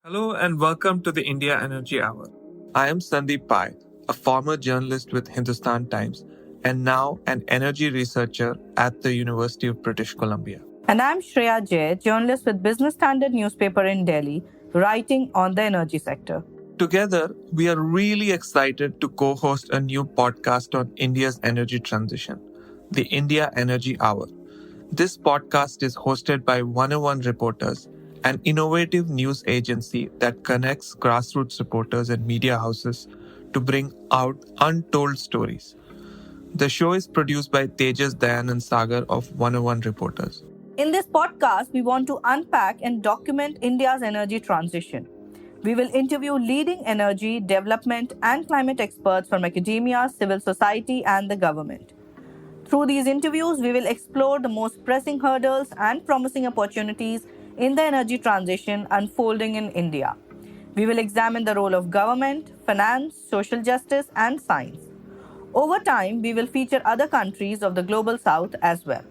Hello and welcome to the India Energy Hour. I am Sandeep Pai, a former journalist with Hindustan Times and now an energy researcher at the University of British Columbia. And I'm Shreya Jay, journalist with Business Standard newspaper in Delhi, writing on the energy sector. Together, we are really excited to co host a new podcast on India's energy transition, the India Energy Hour. This podcast is hosted by 101 Reporters, an innovative news agency that connects grassroots reporters and media houses to bring out untold stories. The show is produced by Tejas Dayan and Sagar of 101 Reporters. In this podcast, we want to unpack and document India's energy transition. We will interview leading energy, development, and climate experts from academia, civil society, and the government. Through these interviews, we will explore the most pressing hurdles and promising opportunities in the energy transition unfolding in India. We will examine the role of government, finance, social justice, and science. Over time, we will feature other countries of the global south as well.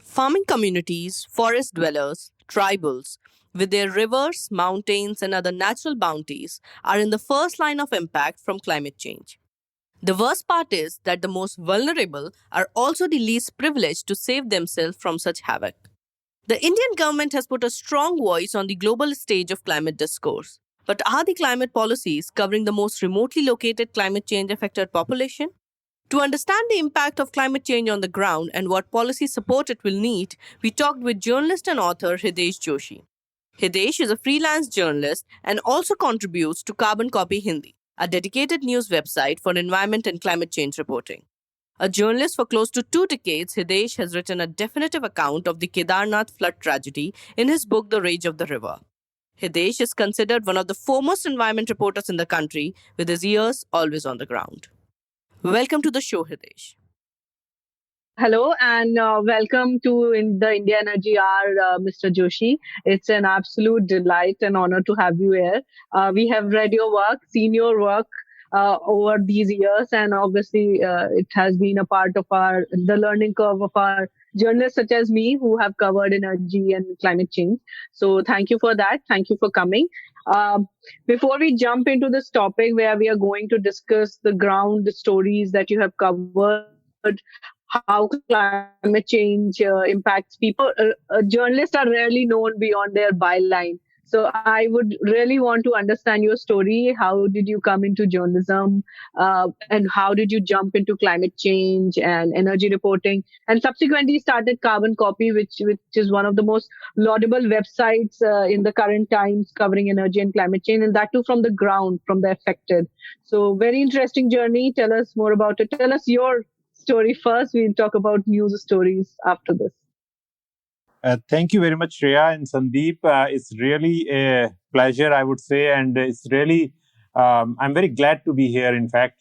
Farming communities, forest dwellers, tribals, with their rivers, mountains, and other natural bounties, are in the first line of impact from climate change. The worst part is that the most vulnerable are also the least privileged to save themselves from such havoc. The Indian government has put a strong voice on the global stage of climate discourse. But are the climate policies covering the most remotely located climate change affected population? To understand the impact of climate change on the ground and what policy support it will need, we talked with journalist and author Hridayesh Joshi. Hridayesh is a freelance journalist and also contributes to Carbon Copy Hindi, a dedicated news website for environment and climate change reporting. A journalist for close to 2 decades, Hridayesh has written a definitive account of the Kedarnath flood tragedy in his book The Rage of the River. Hridayesh is considered one of the foremost environment reporters in the country, with his ears always on the ground. Welcome to the show, Hridayesh. Hello and welcome to the India Energy Hour, Mr. Joshi. It's an absolute delight and honor to have you here. We have read your work, seen your work over these years, and obviously it has been a part of the learning curve of our journalists such as me who have covered energy and climate change. So thank you for that. Thank you for coming. Before we jump into this topic where we are going to discuss the ground stories that you have covered, how climate change impacts people. Journalists are rarely known beyond their byline. So I would really want to understand your story. How did you come into journalism? And how did you jump into climate change and energy reporting? And subsequently started Carbon Copy, which is one of the most laudable websites in the current times covering energy and climate change, and that too from the ground, from the affected. So very interesting journey. Tell us more about it. Tell us your story first. We'll talk about news stories after this. Thank you very much, Shreya and Sandeep. It's really a pleasure, I would say, and it's really, I'm very glad to be here, in fact.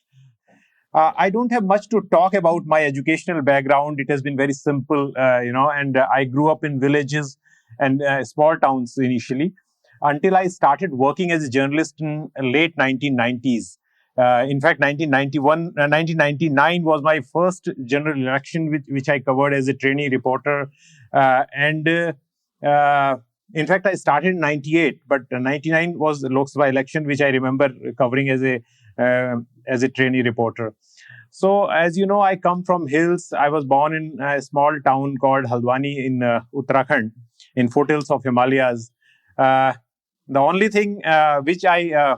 I don't have much to talk about my educational background. It has been very simple, and I grew up in villages and small towns initially until I started working as a journalist in late 1990s. In fact, 1999 was my first general election, which I covered as a trainee reporter. In fact, I started in 98, but 99 was the Lok Sabha election, which I remember covering as a trainee reporter. So, as you know, I come from hills. I was born in a small town called Haldwani in Uttarakhand, in foothills of Himalayas. The only thing which I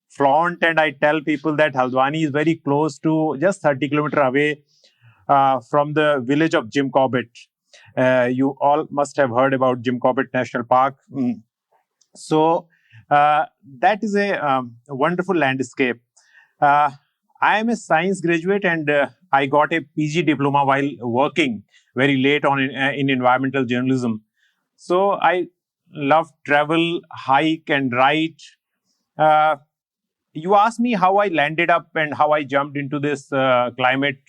flaunt and I tell people that Haldwani is very close to, just 30 kilometers away from the village of Jim Corbett. You all must have heard about Jim Corbett National Park. So that is a wonderful landscape. I am a science graduate and I got a PG diploma while working very late on in environmental journalism. So I love travel, hike and write. You asked me how I landed up and how I jumped into this climate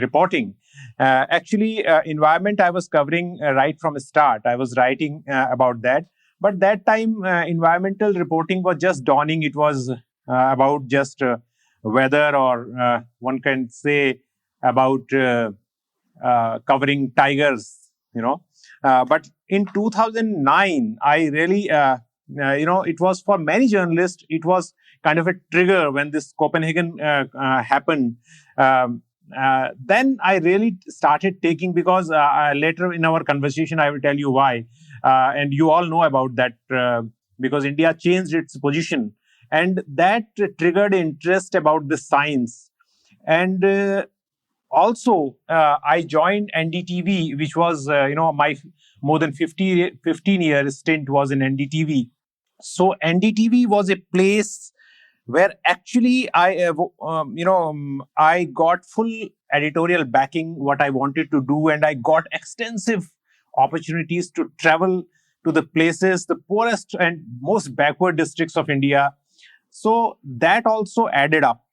reporting. Actually, environment I was covering right from the start. I was writing about that. But that time, environmental reporting was just dawning. It was about just weather, or one can say about covering tigers, but in 2009, I really, it was for many journalists, it was kind of a trigger when this Copenhagen happened. Then I really started taking, because later in our conversation, I will tell you why. And you all know about that, because India changed its position. And that triggered interest about the science. And also, I joined NDTV, which was, my more than 15-year stint was in NDTV. So NDTV was a place where actually I got full editorial backing what I wanted to do, and I got extensive opportunities to travel to the places, the poorest and most backward districts of India. So that also added up,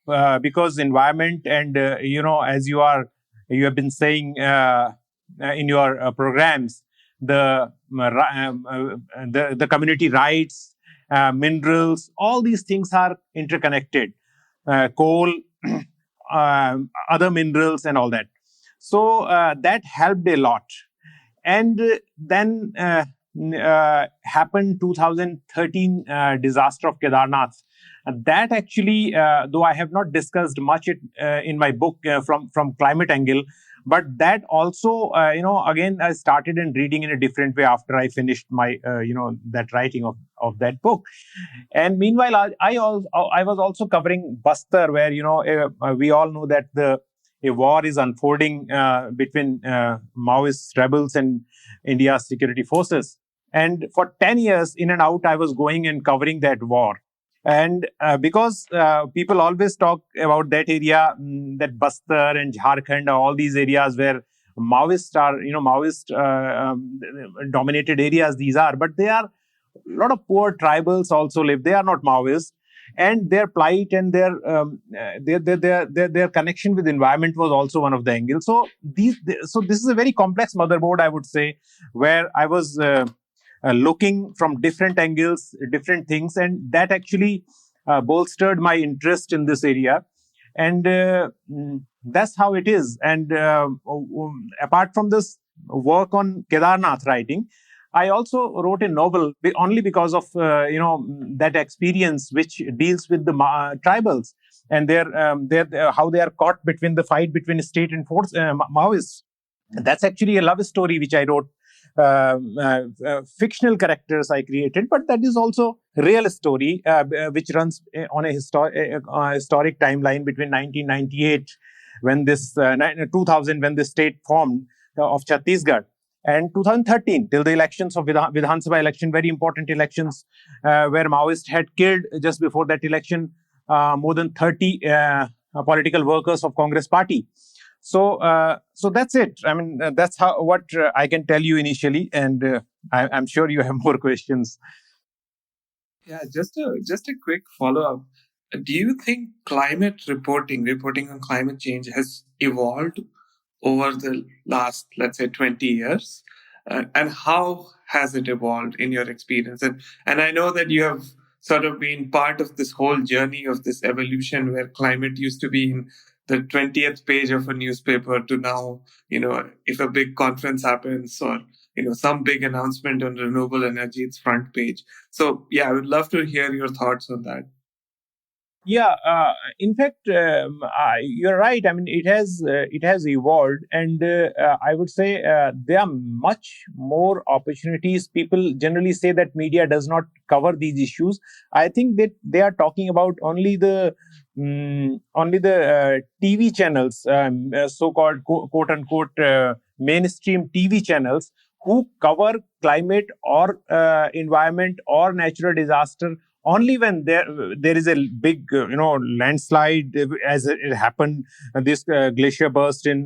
because environment, and as you have been saying in your programs, the the community rights, minerals, all these things are interconnected. Coal, other minerals, and all that. So that helped a lot. And then happened 2013 disaster of Kedarnath. That actually, though I have not discussed much in my book from climate angle, but that also, again, I started in reading in a different way after I finished my, that writing of that book. And meanwhile, I was also covering Bastar, where we all know that a war is unfolding between Maoist rebels and India's security forces. And for 10 years, in and out, I was going and covering that war. And because people always talk about that area, that Bastar and Jharkhand, all these areas where Maoist dominated areas, these are, but they are, a lot of poor tribals also live. They are not Maoists, and their plight and their connection with environment was also one of the angles. So this is a very complex motherboard, I would say, where I was looking from different angles, different things, and that actually bolstered my interest in this area. And that's how it is. And apart from this work on Kedarnath writing, I also wrote a novel only because of that experience, which deals with the tribals and their how they are caught between the fight between state and force Maoists. That's actually a love story which I wrote. Fictional characters I created, but that is also real story, which runs on a historic timeline between 1998, when this 2000, when the state formed of Chhattisgarh, and 2013 till the elections of Vidhan Sabha election, very important elections, where Maoists had killed just before that election more than 30 political workers of Congress party. So that's it. I mean, that's what I can tell you initially, and I'm sure you have more questions. Yeah, just a quick follow up. Do you think climate reporting on climate change has evolved over the last, let's say, 20 years? And how has it evolved in your experience? And I know that you have sort of been part of this whole journey of this evolution, where climate used to be in the 20th page of a newspaper to now, if a big conference happens, or some big announcement on renewable energy, it's front page. So yeah, I would love to hear your thoughts on that. Yeah, in fact, you're right. I mean, it has evolved, and I would say there are much more opportunities. People generally say that media does not cover these issues. I think that they are talking about only the TV channels, so-called quote unquote mainstream TV channels, who cover climate or environment or natural disaster only when there is a big landslide, as it happened, this glacier burst in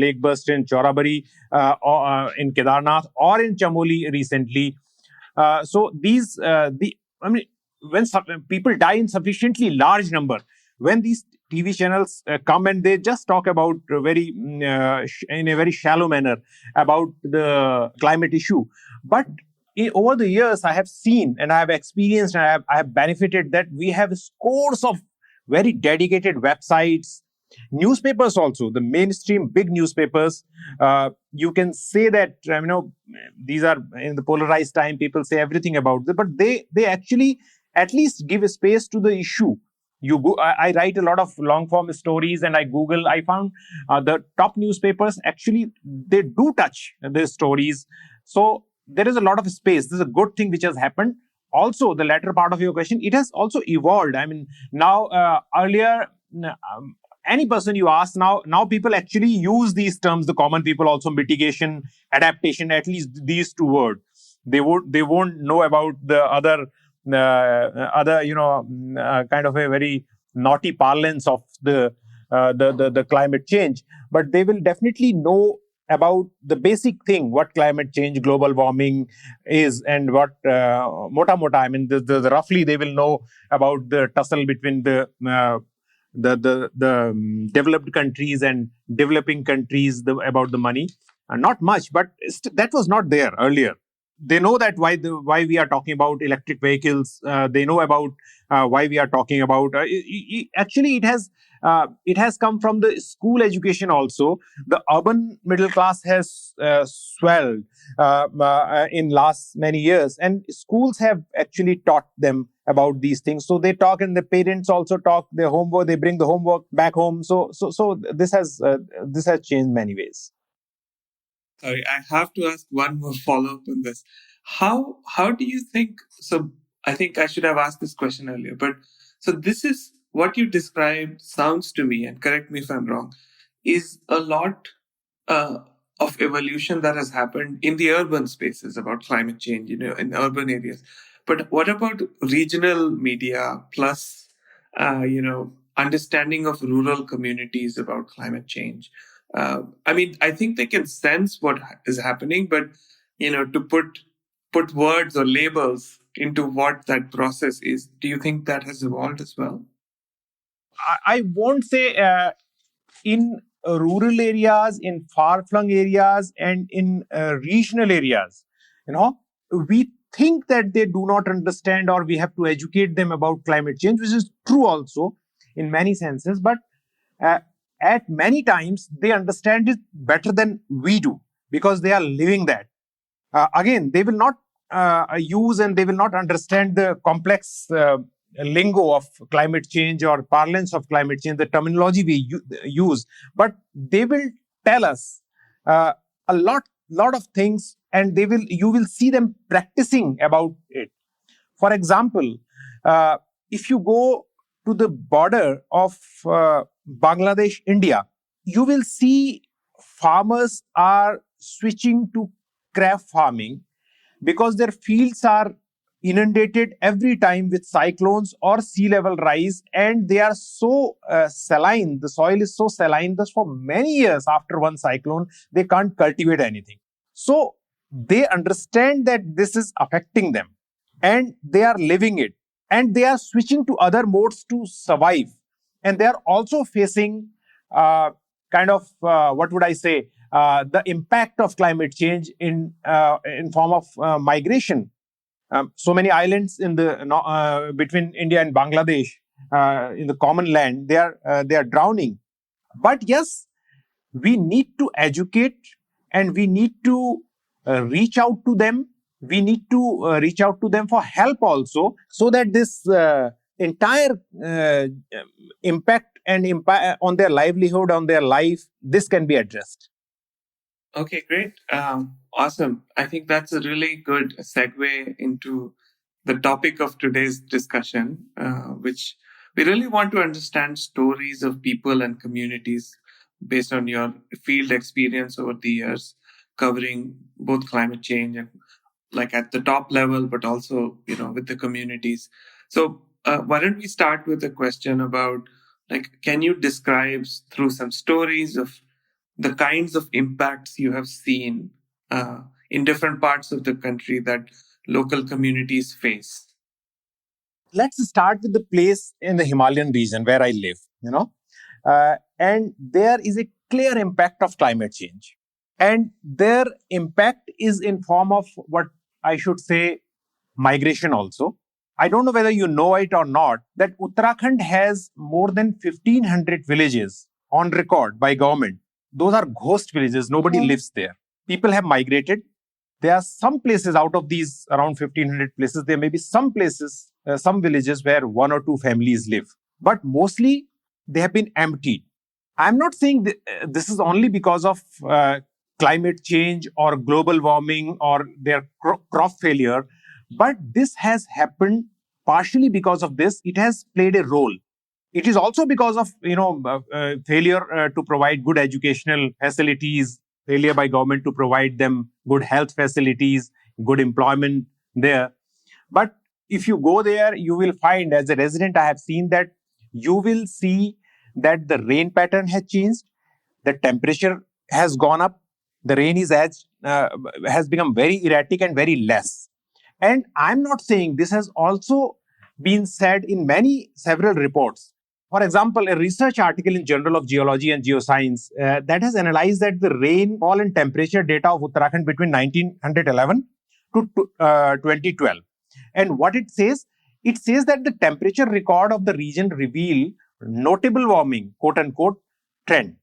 lake burst in Chorabari, or in Kedarnath, or in Chamoli recently. So these when people die in sufficiently large number, when these TV channels come and they just talk about in a very shallow manner about the climate issue, but over the years, I have seen and I have experienced and I have benefited that we have scores of very dedicated websites, newspapers also, the mainstream big newspapers. You can say that, these are in the polarized time, people say everything about it, but they actually at least give a space to the issue. I write a lot of long form stories and I found the top newspapers actually they do touch the stories. So there is a lot of space. This is a good thing which has happened. Also, the latter part of your question, it has also evolved. I mean, now earlier, any person you ask now people actually use these terms. The common people also, mitigation, adaptation, at least these two words. They won't know about the other kind of a very naughty parlance of the climate change, but they will definitely know about the basic thing, what climate change, global warming is, and what mota mota. I mean, roughly they will know about the tussle between the developed countries and developing countries, about the money. Not much, but that was not there earlier. They know that why we are talking about electric vehicles. They know about why we are talking about. Actually, it has come from the school education also. The urban middle class has swelled in last many years, and schools have actually taught them about these things. So they talk, and the parents also talk. Their homework, they bring the homework back home. So this has changed many ways. Sorry, I have to ask one more follow up on this. How do you think? So I think I should have asked this question earlier, but so this is what you described. Sounds to me, and correct me if I'm wrong, is a lot uh, of evolution that has happened in the urban spaces about climate change, in urban areas. But what about regional media plus, understanding of rural communities about climate change? I mean, I think they can sense what is happening, but to put words or labels into what that process is. Do you think that has evolved as well? I won't say in rural areas, in far-flung areas, and in regional areas. We think that they do not understand, or we have to educate them about climate change, which is true also in many senses. But uh, at many times, they understand it better than we do because they are living that. Again, they will not use and they will not understand the complex lingo of climate change or parlance of climate change, the terminology we use, but they will tell us a lot of things, and you will see them practicing about it. For example, if you go to the border of Bangladesh, India, you will see farmers are switching to craft farming because their fields are inundated every time with cyclones or sea level rise, and they are so saline. The soil is so saline that for many years after one cyclone, they can't cultivate anything. So they understand that this is affecting them, and they are living it, and they are switching to other modes to survive. And they are also facing kind of what would I say, the impact of climate change in form of migration. So many islands in the between India and Bangladesh, in the common land, they are drowning. But yes, we need to educate, and we need to reach out to them. We need to reach out to them for help also, so that this entire impact and impact on their livelihood, on their life, this can be addressed. Okay, great. Awesome. I think that's a really good segue into the topic of today's discussion, which we really want to understand stories of people and communities based on your field experience over the years, covering both climate change and like at the top level, but also, with the communities. So, why don't we start with a question about like, can you describe through some stories of the kinds of impacts you have seen in different parts of the country that local communities face? Let's start with the place in the Himalayan region where I live, and there is a clear impact of climate change. And their impact is in form of what I should say, migration also. I don't know whether you know it or not, that Uttarakhand has more than 1,500 villages on record by government. Those are ghost villages. Nobody lives there. People have migrated. There are some places out of these around 1,500 places, there may be some places, some villages where one or two families live. But mostly they have been emptied. I'm not saying this is only because of climate change or global warming or their crop failure, but this has happened partially because of this. It has played a role. It is also because of failure to provide good educational facilities, failure by government to provide them good health facilities, good employment there. But if you go there, you will find, as a resident, I have seen that you will see that the rain pattern has changed, the temperature has gone up, the rain has become very erratic and very less. And I'm not saying this has also been said in several reports. For example, a research article in Journal of Geology and Geoscience that has analyzed that the rainfall and temperature data of Uttarakhand between 1911 to 2012. And what it says that the temperature record of the region reveal notable warming, quote unquote, trend.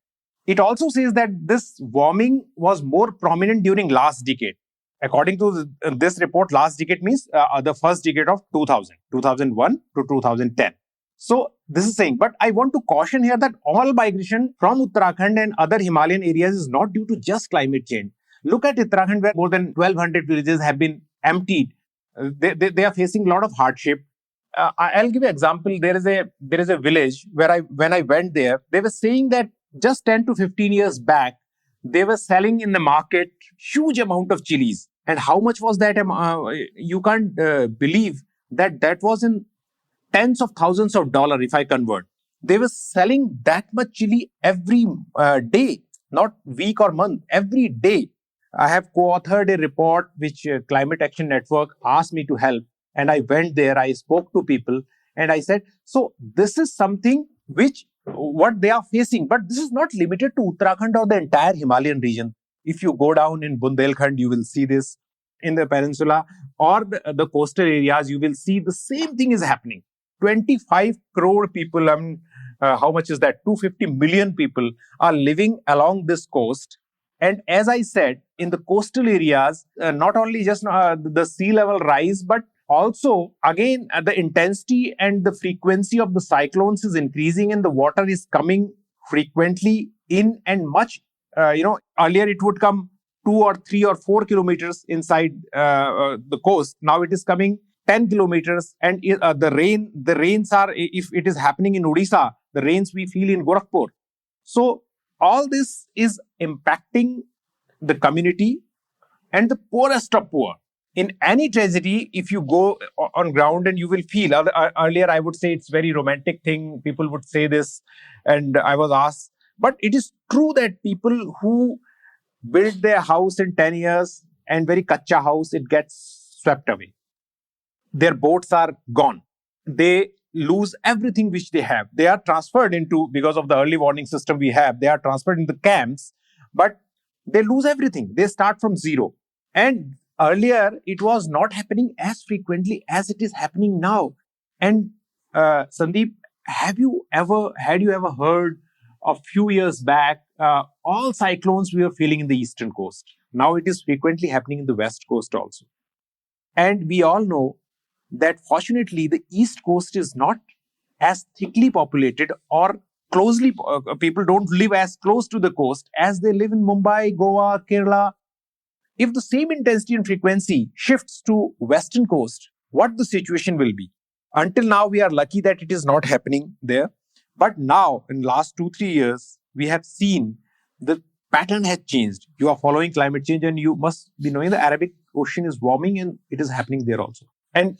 It also says that this warming was more prominent during last decade. According to this report, last decade means the first decade of 2001 to 2010. So this is saying, but I want to caution here that all migration from Uttarakhand and other Himalayan areas is not due to just climate change. Look at Uttarakhand, where more than 1,200 villages have been emptied. They are facing a lot of hardship. I'll give you an example. There is a village where when I went there, they were saying that just 10 to 15 years back, they were selling in the market huge amount of chilies. And how much was that? You can't believe that was in tens of thousands of dollars if I convert. They were selling that much chili every day, not week or month, every day. I have co-authored a report which Climate Action Network asked me to help. And I went there, I spoke to people, and I said, so this is something which what they are facing. But this is not limited to Uttarakhand or the entire Himalayan region. If you go down in Bundelkhand, you will see this. In the peninsula or the coastal areas, you will see the same thing is happening. 25 crore people, how much is that? 250 million people are living along this coast. And as I said, in the coastal areas, not only just the sea level rise, but also, again, the intensity and the frequency of the cyclones is increasing and the water is coming frequently in and much, earlier it would come 2 or 3 or 4 kilometers inside the coast. Now it is coming 10 kilometers. And the rains are, if it is happening in Odisha, the rains we feel in Gorakhpur. So all this is impacting the community and the poorest of poor. In any tragedy, if you go on ground and you will feel, earlier I would say it's very romantic thing, people would say this, and I was asked, but it is true that people who build their house in 10 years and very kacha house, it gets swept away. Their boats are gone. They lose everything which they have. They are transferred into, because of the early warning system we have, they are transferred into camps, but they lose everything. They start from zero. And earlier, it was not happening as frequently as it is happening now. And Sandeep, had you ever heard a few years back, all cyclones we were feeling in the eastern coast? Now it is frequently happening in the west coast also. And we all know that fortunately, the east coast is not as thickly populated or closely, people don't live as close to the coast as they live in Mumbai, Goa, Kerala. If the same intensity and frequency shifts to western coast, what the situation will be? Until now, we are lucky that it is not happening there. But now, in last 2-3 years, we have seen the pattern has changed. You are following climate change and you must be knowing the Arabic Ocean is warming and it is happening there also. And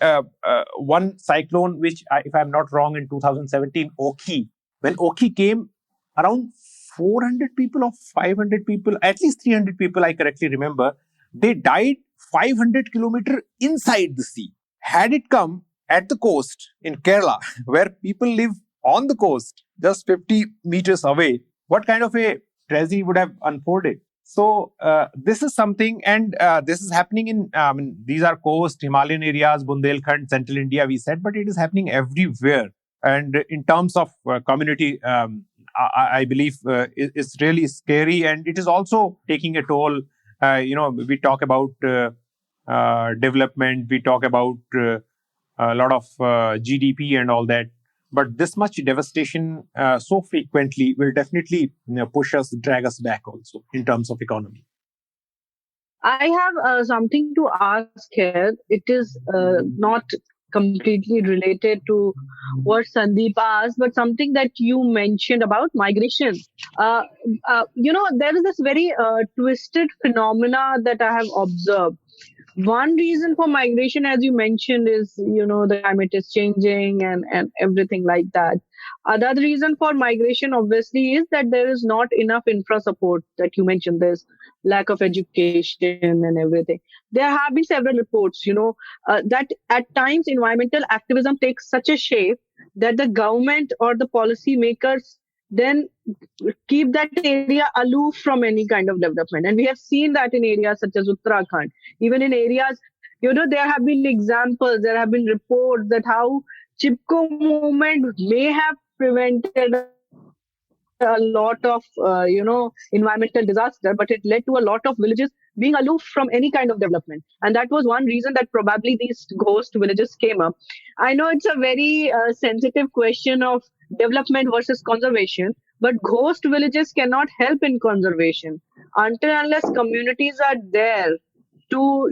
one cyclone, which, if I'm not wrong, in 2017, Oki, when Oki came, around 400 people or 500 people, at least 300 people, I correctly remember, they died 500 kilometers inside the sea. Had it come at the coast in Kerala, where people live on the coast, just 50 meters away, what kind of a tragedy would have unfolded? So this is something, and this is happening in, these are coast, Himalayan areas, Bundelkhand, central India, we said, but it is happening everywhere. And in terms of community, I believe it's really scary, and it is also taking a toll. We talk about development, we talk about a lot of GDP and all that. But this much devastation so frequently will definitely push us, drag us back also in terms of economy. I have something to ask here. It is not completely related to what Sandeep asked, but something that you mentioned about migration. Uh, there is this very twisted phenomena that I have observed. One reason for migration, as you mentioned, is the climate is changing and everything like that. Another reason for migration, obviously, is that there is not enough infra support that you mentioned. There's lack of education and everything. There have been several reports, that at times environmental activism takes such a shape that the government or the policy makers then keep that area aloof from any kind of development. And we have seen that in areas such as Uttarakhand, even in areas, there have been examples, there have been reports that how Chipko movement may have prevented a lot of, environmental disaster, but it led to a lot of villages being aloof from any kind of development. And that was one reason that probably these ghost villages came up. I know it's a very sensitive question of development versus conservation, but ghost villages cannot help in conservation until unless communities are there to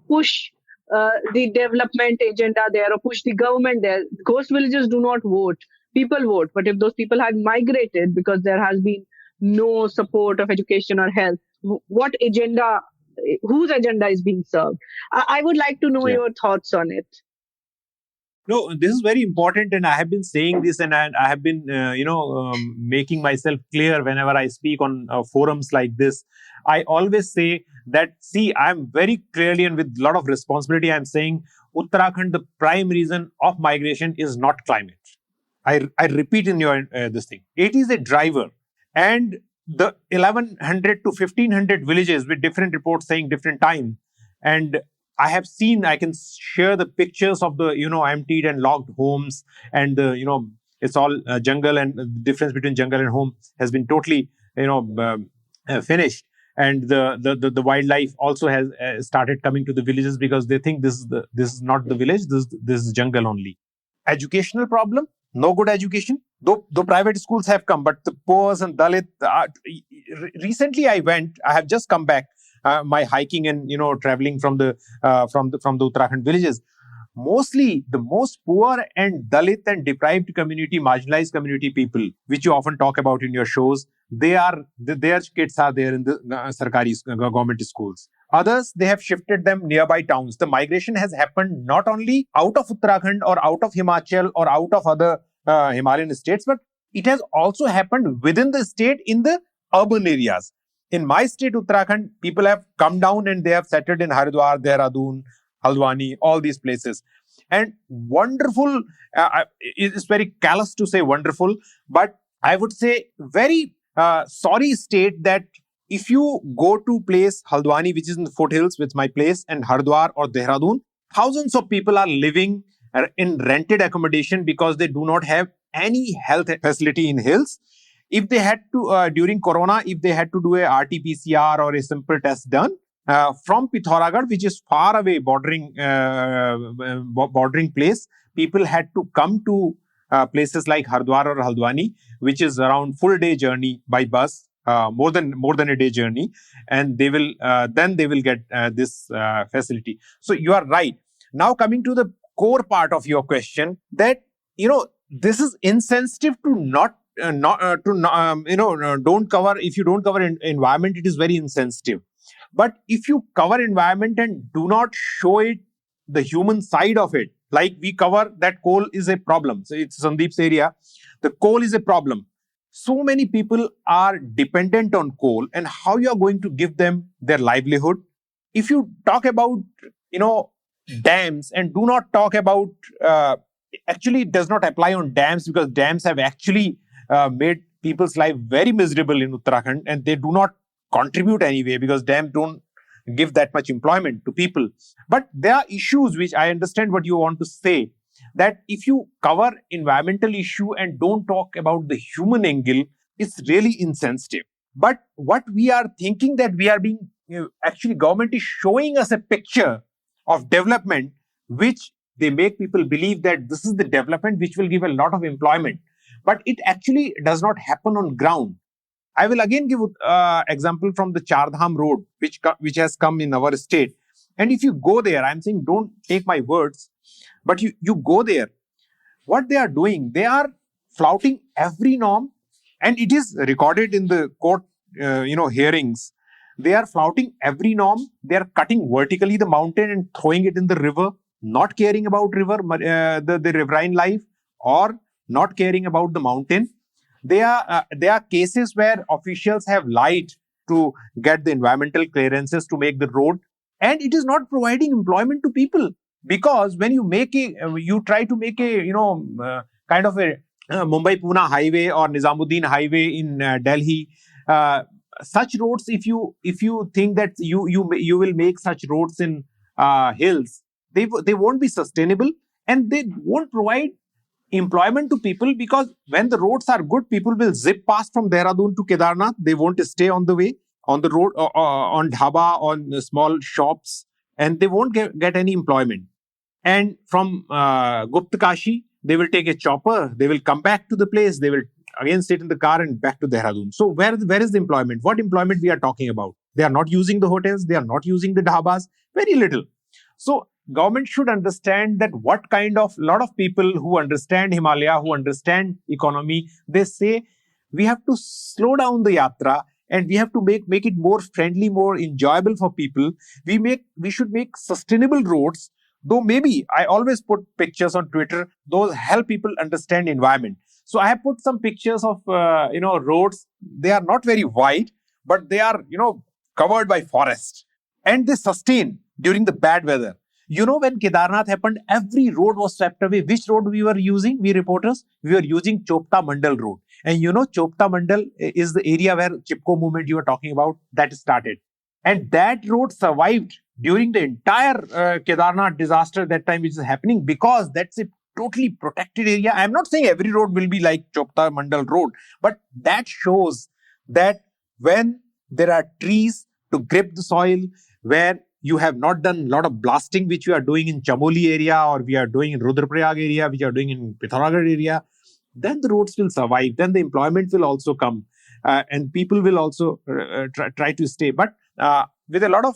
push the development agenda there or push the government there. Ghost villages do not vote, people vote. But if those people had migrated because there has been no support of education or health, what agenda, whose agenda is being served? I would like to know your thoughts on it. No, this is very important, and I have been saying this, and I have been, making myself clear whenever I speak on forums like this. I always say that, see, I'm very clearly and with a lot of responsibility, I'm saying Uttarakhand, the prime reason of migration is not climate. I repeat in your this thing. It is a driver, and the 1100 to 1500 villages with different reports saying different time, and I have seen, I can share the pictures of the, emptied and locked homes, and the, it's all jungle, and the difference between jungle and home has been totally, finished. And the wildlife also has started coming to the villages because they think this is not the village, this is jungle only. Educational problem, no good education. Though private schools have come, but the poor and Dalit. Recently, I have just come back. My hiking and traveling from the Uttarakhand villages. Mostly the most poor and Dalit and deprived community, marginalized community people, which you often talk about in your shows, their kids are there in the sarkari government schools. Others, they have shifted them nearby towns. The migration has happened not only out of Uttarakhand or out of Himachal or out of other Himalayan states, but it has also happened within the state in the urban areas. In my state, Uttarakhand, people have come down and they have settled in Haridwar, Dehradun, Haldwani, all these places. And wonderful, it's very callous to say wonderful, but I would say very sorry state that if you go to place Haldwani, which is in the foothills, with my place, and Haridwar or Dehradun, thousands of people are living in rented accommodation because they do not have any health facility in hills. If they had to, during Corona, if they had to do a RT-PCR or a simple test done from Pithoragarh, which is far away, bordering place, people had to come to places like Haridwar or Haldwani, which is around full day journey by bus, more than a day journey, and they will get this facility. So you are right. Now coming to the core part of your question, that this is insensitive to don't cover. If you don't cover environment, it is very insensitive. But if you cover environment and do not show it the human side of it, like we cover that coal is a problem. So it's Sandeep's area. The coal is a problem. So many people are dependent on coal, and how you are going to give them their livelihood? If you talk about dams and do not talk about actually it does not apply on dams, because dams have actually made people's life very miserable in Uttarakhand, and they do not contribute anyway, because dams don't give that much employment to people. But there are issues which I understand what you want to say, that if you cover environmental issue and don't talk about the human angle, it's really insensitive. But what we are thinking, that we are being, actually government is showing us a picture of development, which they make people believe that this is the development which will give a lot of employment. But it actually does not happen on ground. I will again give example from the Chardham road, which has come in our state. And if you go there, I'm saying don't take my words, but you go there. What they are doing, they are flouting every norm, and it is recorded in the court, hearings. They are flouting every norm. They are cutting vertically the mountain and throwing it in the river, not caring about the riverine life, or not caring about the mountain. There are cases where officials have lied to get the environmental clearances to make the road, and it is not providing employment to people. Because when you try to make a kind of a Mumbai Pune highway or Nizamuddin highway in Delhi, such roads, if you think that you will make such roads in hills, they won't be sustainable, and they won't provide employment to people. Because when the roads are good, people will zip past from Dehradun to Kedarnath. They won't stay on the way, on the road, on dhaba, on small shops, and they won't get any employment. And from Gupta Kashi, they will take a chopper, they will come back to the place, they will again sit in the car and back to Dehradun. So where is the employment? What employment we are talking about? They are not using the hotels, they are not using the dhabas, very little. So government should understand that what kind of, lot of people who understand Himalaya, who understand economy, they say we have to slow down the yatra, and we have to make it more friendly, more enjoyable for people. We should make sustainable roads. Though maybe I always put pictures on Twitter, those help people understand environment. So I have put some pictures of roads. They are not very wide, but they are covered by forest, and they sustain during the bad weather. When Kedarnath happened, every road was swept away. Which road we were using, we reporters? We were using Chopta Mandal Road. And Chopta Mandal is the area where Chipko movement you were talking about, that started. And that road survived during the entire Kedarnath disaster that time which is happening, because that's a totally protected area. I'm not saying every road will be like Chopta Mandal Road, but that shows that when there are trees to grip the soil, where you have not done a lot of blasting, which you are doing in Chamoli area, or we are doing in Rudraprayag area, which you are doing in Pithoragarh area, then the roads will survive. Then the employment will also come, and people will also try to stay. But with a lot of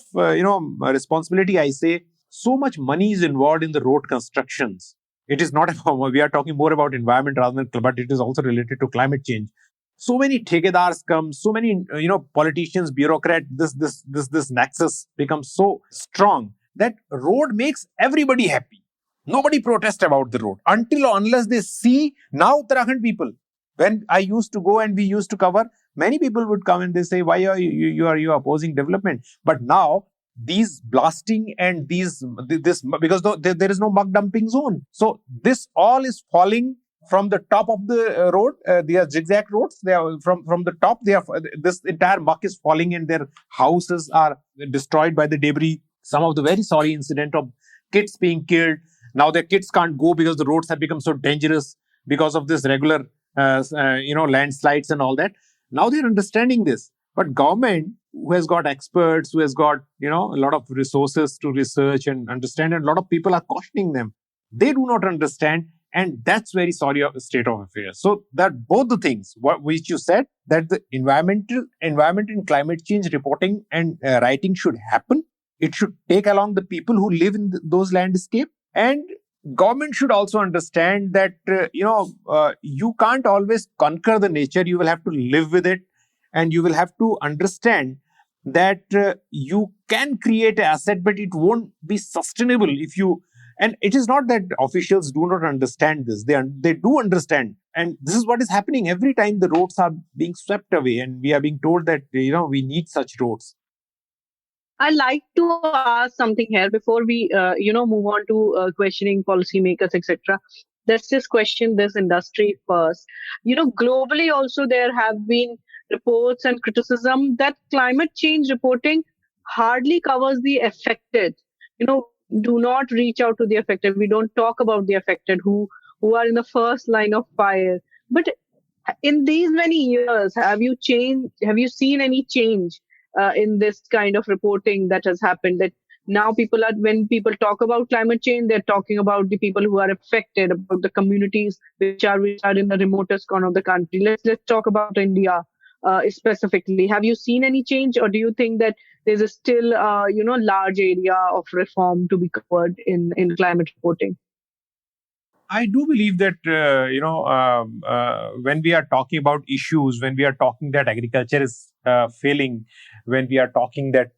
responsibility, I say, so much money is involved in the road constructions. It is not about, we are talking more about environment rather than, but it is also related to climate change. So many thekedars come, so many politicians, bureaucrats. This nexus becomes so strong that road makes everybody happy. Nobody protests about the road unless they see. Now Uttarakhand people, when I used to go and we used to cover, many people would come and they say, why are you opposing development? But now these blasting and this, because there is no muck dumping zone. So this all is falling from the top of the road. They are zigzag roads. They are from the top. This entire muck is falling, and their houses are destroyed by the debris. Some of the very sorry incident of kids being killed. Now their kids can't go because the roads have become so dangerous because of this regular landslides and all that. Now they're understanding this. But government, who has got experts, who has got a lot of resources to research and understand, and a lot of people are cautioning them. They do not understand, and that's very sorry state of affairs. So that both the things which you said, that the environment and climate change reporting and writing should happen. It should take along the people who live in those landscape. And government should also understand that you can't always conquer the nature. You will have to live with it, and you will have to understand that you can create an asset, but it won't be sustainable if you. And it is not that officials do not understand this. They do understand, and this is what is happening every time the roads are being swept away, and we are being told that we need such roads. I like to ask something here before we, move on to questioning policymakers, etc. Let's just question this industry first. Globally also there have been reports and criticism that climate change reporting hardly covers the affected. We do not reach out to the affected. We don't talk about the affected who are in the first line of fire. But in these many years, have you seen any change in this kind of reporting that has happened, that now when people talk about climate change, they're talking about the people who are affected, about the communities which are in the remotest corner of the country. Let's talk about India specifically. Have you seen any change, or do you think that there's a still large area of reform to be covered in climate reporting? I do believe that when we are talking about issues, when we are talking that agriculture is failing, when we are talking that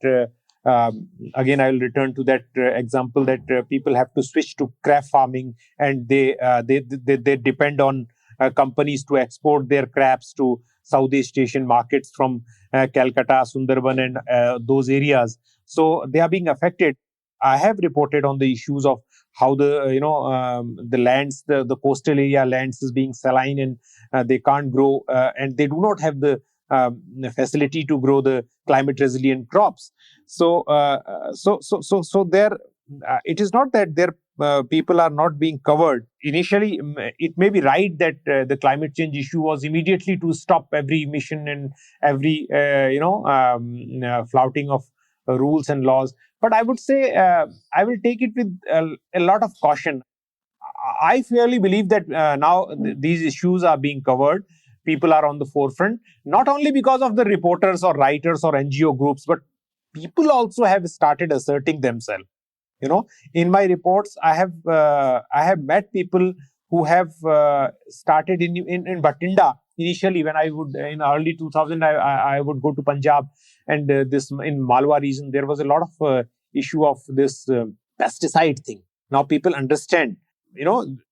again, I will return to that example that people have to switch to craft farming, and they depend on companies to export their crabs to Southeast Asian markets from Calcutta, Sundarban, and those areas. So they are being affected. I have reported on the issues of how the lands, the coastal area lands is being saline, and they can't grow, and they do not have the facility to grow the climate resilient crops. So there, it is not that their people are not being covered. Initially, it may be right that the climate change issue was immediately to stop every emission and every flouting of rules and laws. But I would say I will take it with a lot of caution. I fairly believe that now these issues are being covered. People are on the forefront, not only because of the reporters or writers or NGO groups, but people also have started asserting themselves. In my reports, I have met people who have started in Batinda. Initially, when I would in early 2000, I would go to Punjab, and this in Malwa region, there was a lot of issue of this pesticide thing. Now people understand.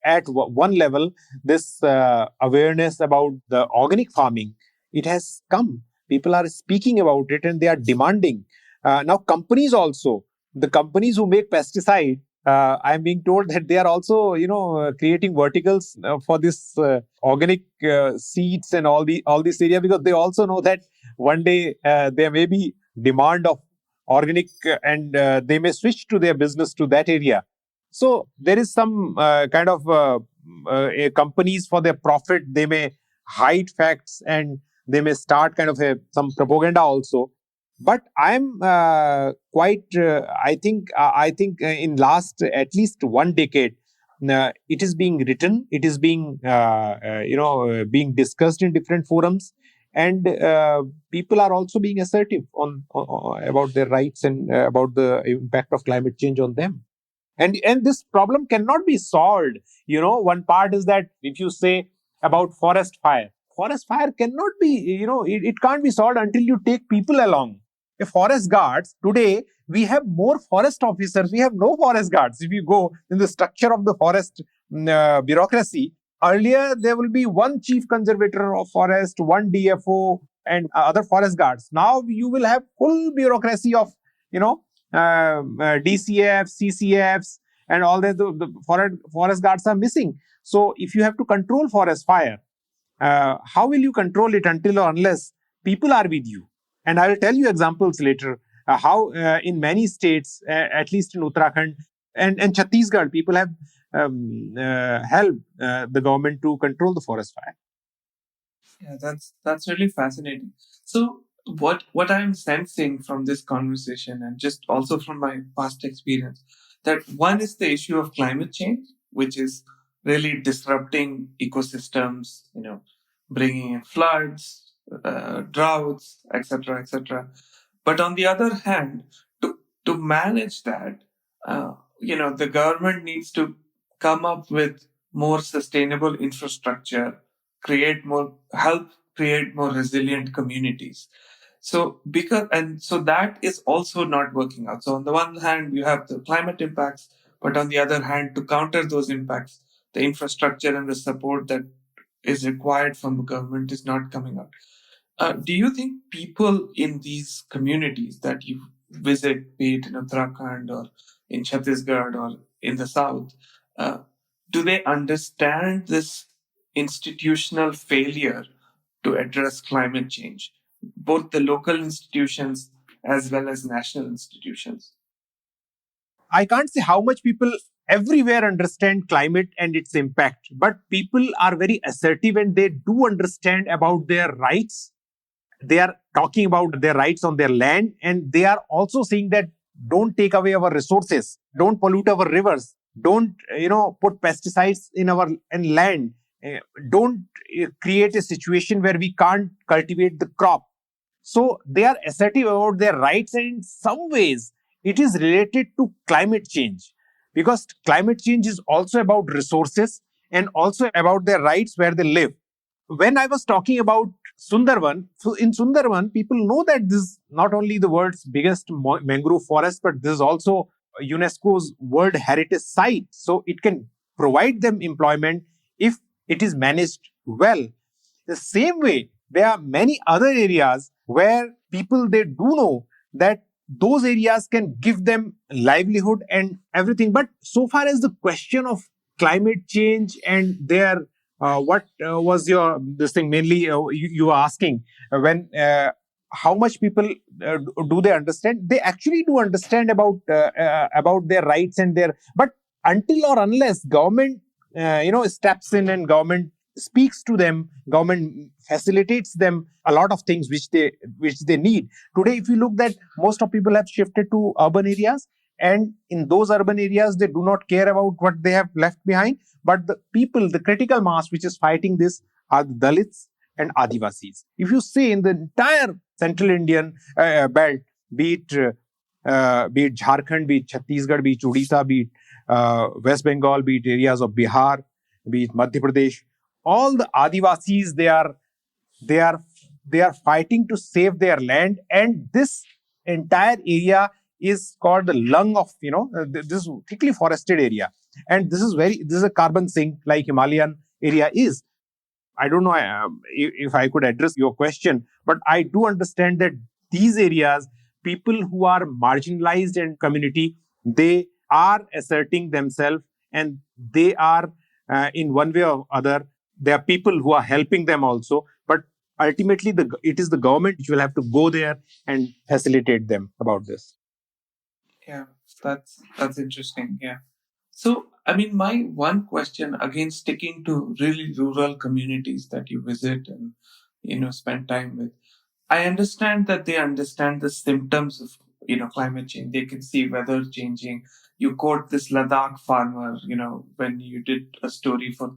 At one level, this awareness about the organic farming, it has come. People are speaking about it, and they are demanding. Now companies also, the companies who make pesticide, I'm being told that they are also creating verticals for this organic seeds and all this area, because they also know that one day there may be demand of organic, and they may switch to their business to that area. So there is some kind of companies, for their profit, they may hide facts, and they may start kind of some propaganda also. But I'm quite. I think in last at least one decade, it is being written. It is being being discussed in different forums, and people are also being assertive on about their rights and about the impact of climate change on them. And this problem cannot be solved. One part is that if you say about forest fire cannot be, it can't be solved until you take people along. A forest guards today, we have more forest officers, we have no forest guards. If you go in the structure of the forest bureaucracy, earlier there will be one chief conservator of forest, one DFO, and other forest guards. Now you will have full bureaucracy of you know DCFs, CCFs, and all that. The forest guards are missing. So if you have to control forest fire, how will you control it until or unless people are with you? And I will tell you examples later how in many states, at least in Uttarakhand and Chhattisgarh, people have helped the government to control the forest fire. Yeah, that's really fascinating. So what I'm sensing from this conversation, and just also from my past experience, that one is the issue of climate change, which is really disrupting ecosystems, bringing in floods, droughts, etc., etc. But on the other hand, to manage that, the government needs to come up with more sustainable infrastructure, help create more resilient communities. So that is also not working out. So on the one hand, you have the climate impacts, but on the other hand, to counter those impacts, the infrastructure and the support that is required from the government is not coming out. Do you think people in these communities that you visit, be it in Uttarakhand or in Chhattisgarh or in the south, uh, do they understand this institutional failure to address climate change, both the local institutions as well as national institutions? I can't say how much people everywhere understand climate and its impact, but people are very assertive and they do understand about their rights. They are talking about their rights on their land, and they are also saying that don't take away our resources, don't pollute our rivers, don't put pesticides in our land, don't create a situation where we can't cultivate the crop. So they are assertive about their rights, and in some ways, it is related to climate change because climate change is also about resources and also about their rights where they live. When I was talking about Sundarban, so in Sundarban, people know that this is not only the world's biggest mangrove forest, but this is also UNESCO's World Heritage Site. So it can provide them employment if it is managed well. The same way, there are many other areas where people they do know that those areas can give them livelihood and everything. But so far as the question of climate change and their what was your this thing mainly you were asking when how much people do they understand? They actually do understand about their rights and their, but until or unless government steps in and government speaks to them, government facilitates them a lot of things which they need. Today, if you look that most of people have shifted to urban areas, and in those urban areas they do not care about what they have left behind, but the people, the critical mass which is fighting this are the Dalits and Adivasis. If you see in the entire central Indian belt, be it Jharkhand, be it Chhattisgarh, be it Odisha, be it West Bengal, be it areas of Bihar, be it Madhya Pradesh, all the Adivasis, they are they are fighting to save their land, and this entire area is called the lung of this thickly forested area, and this is a carbon sink like Himalayan area is. I don't know if I could address your question, but I do understand that these areas, people who are marginalized in community, they are asserting themselves, and they are in one way or other. There are people who are helping them also, but ultimately, it is the government which will have to go there and facilitate them about this. Yeah, that's interesting. Yeah. So, I mean, my one question again, sticking to really rural communities that you visit and spend time with. I understand that they understand the symptoms of climate change. They can see weather changing. You quote this Ladakh farmer, when you did a story for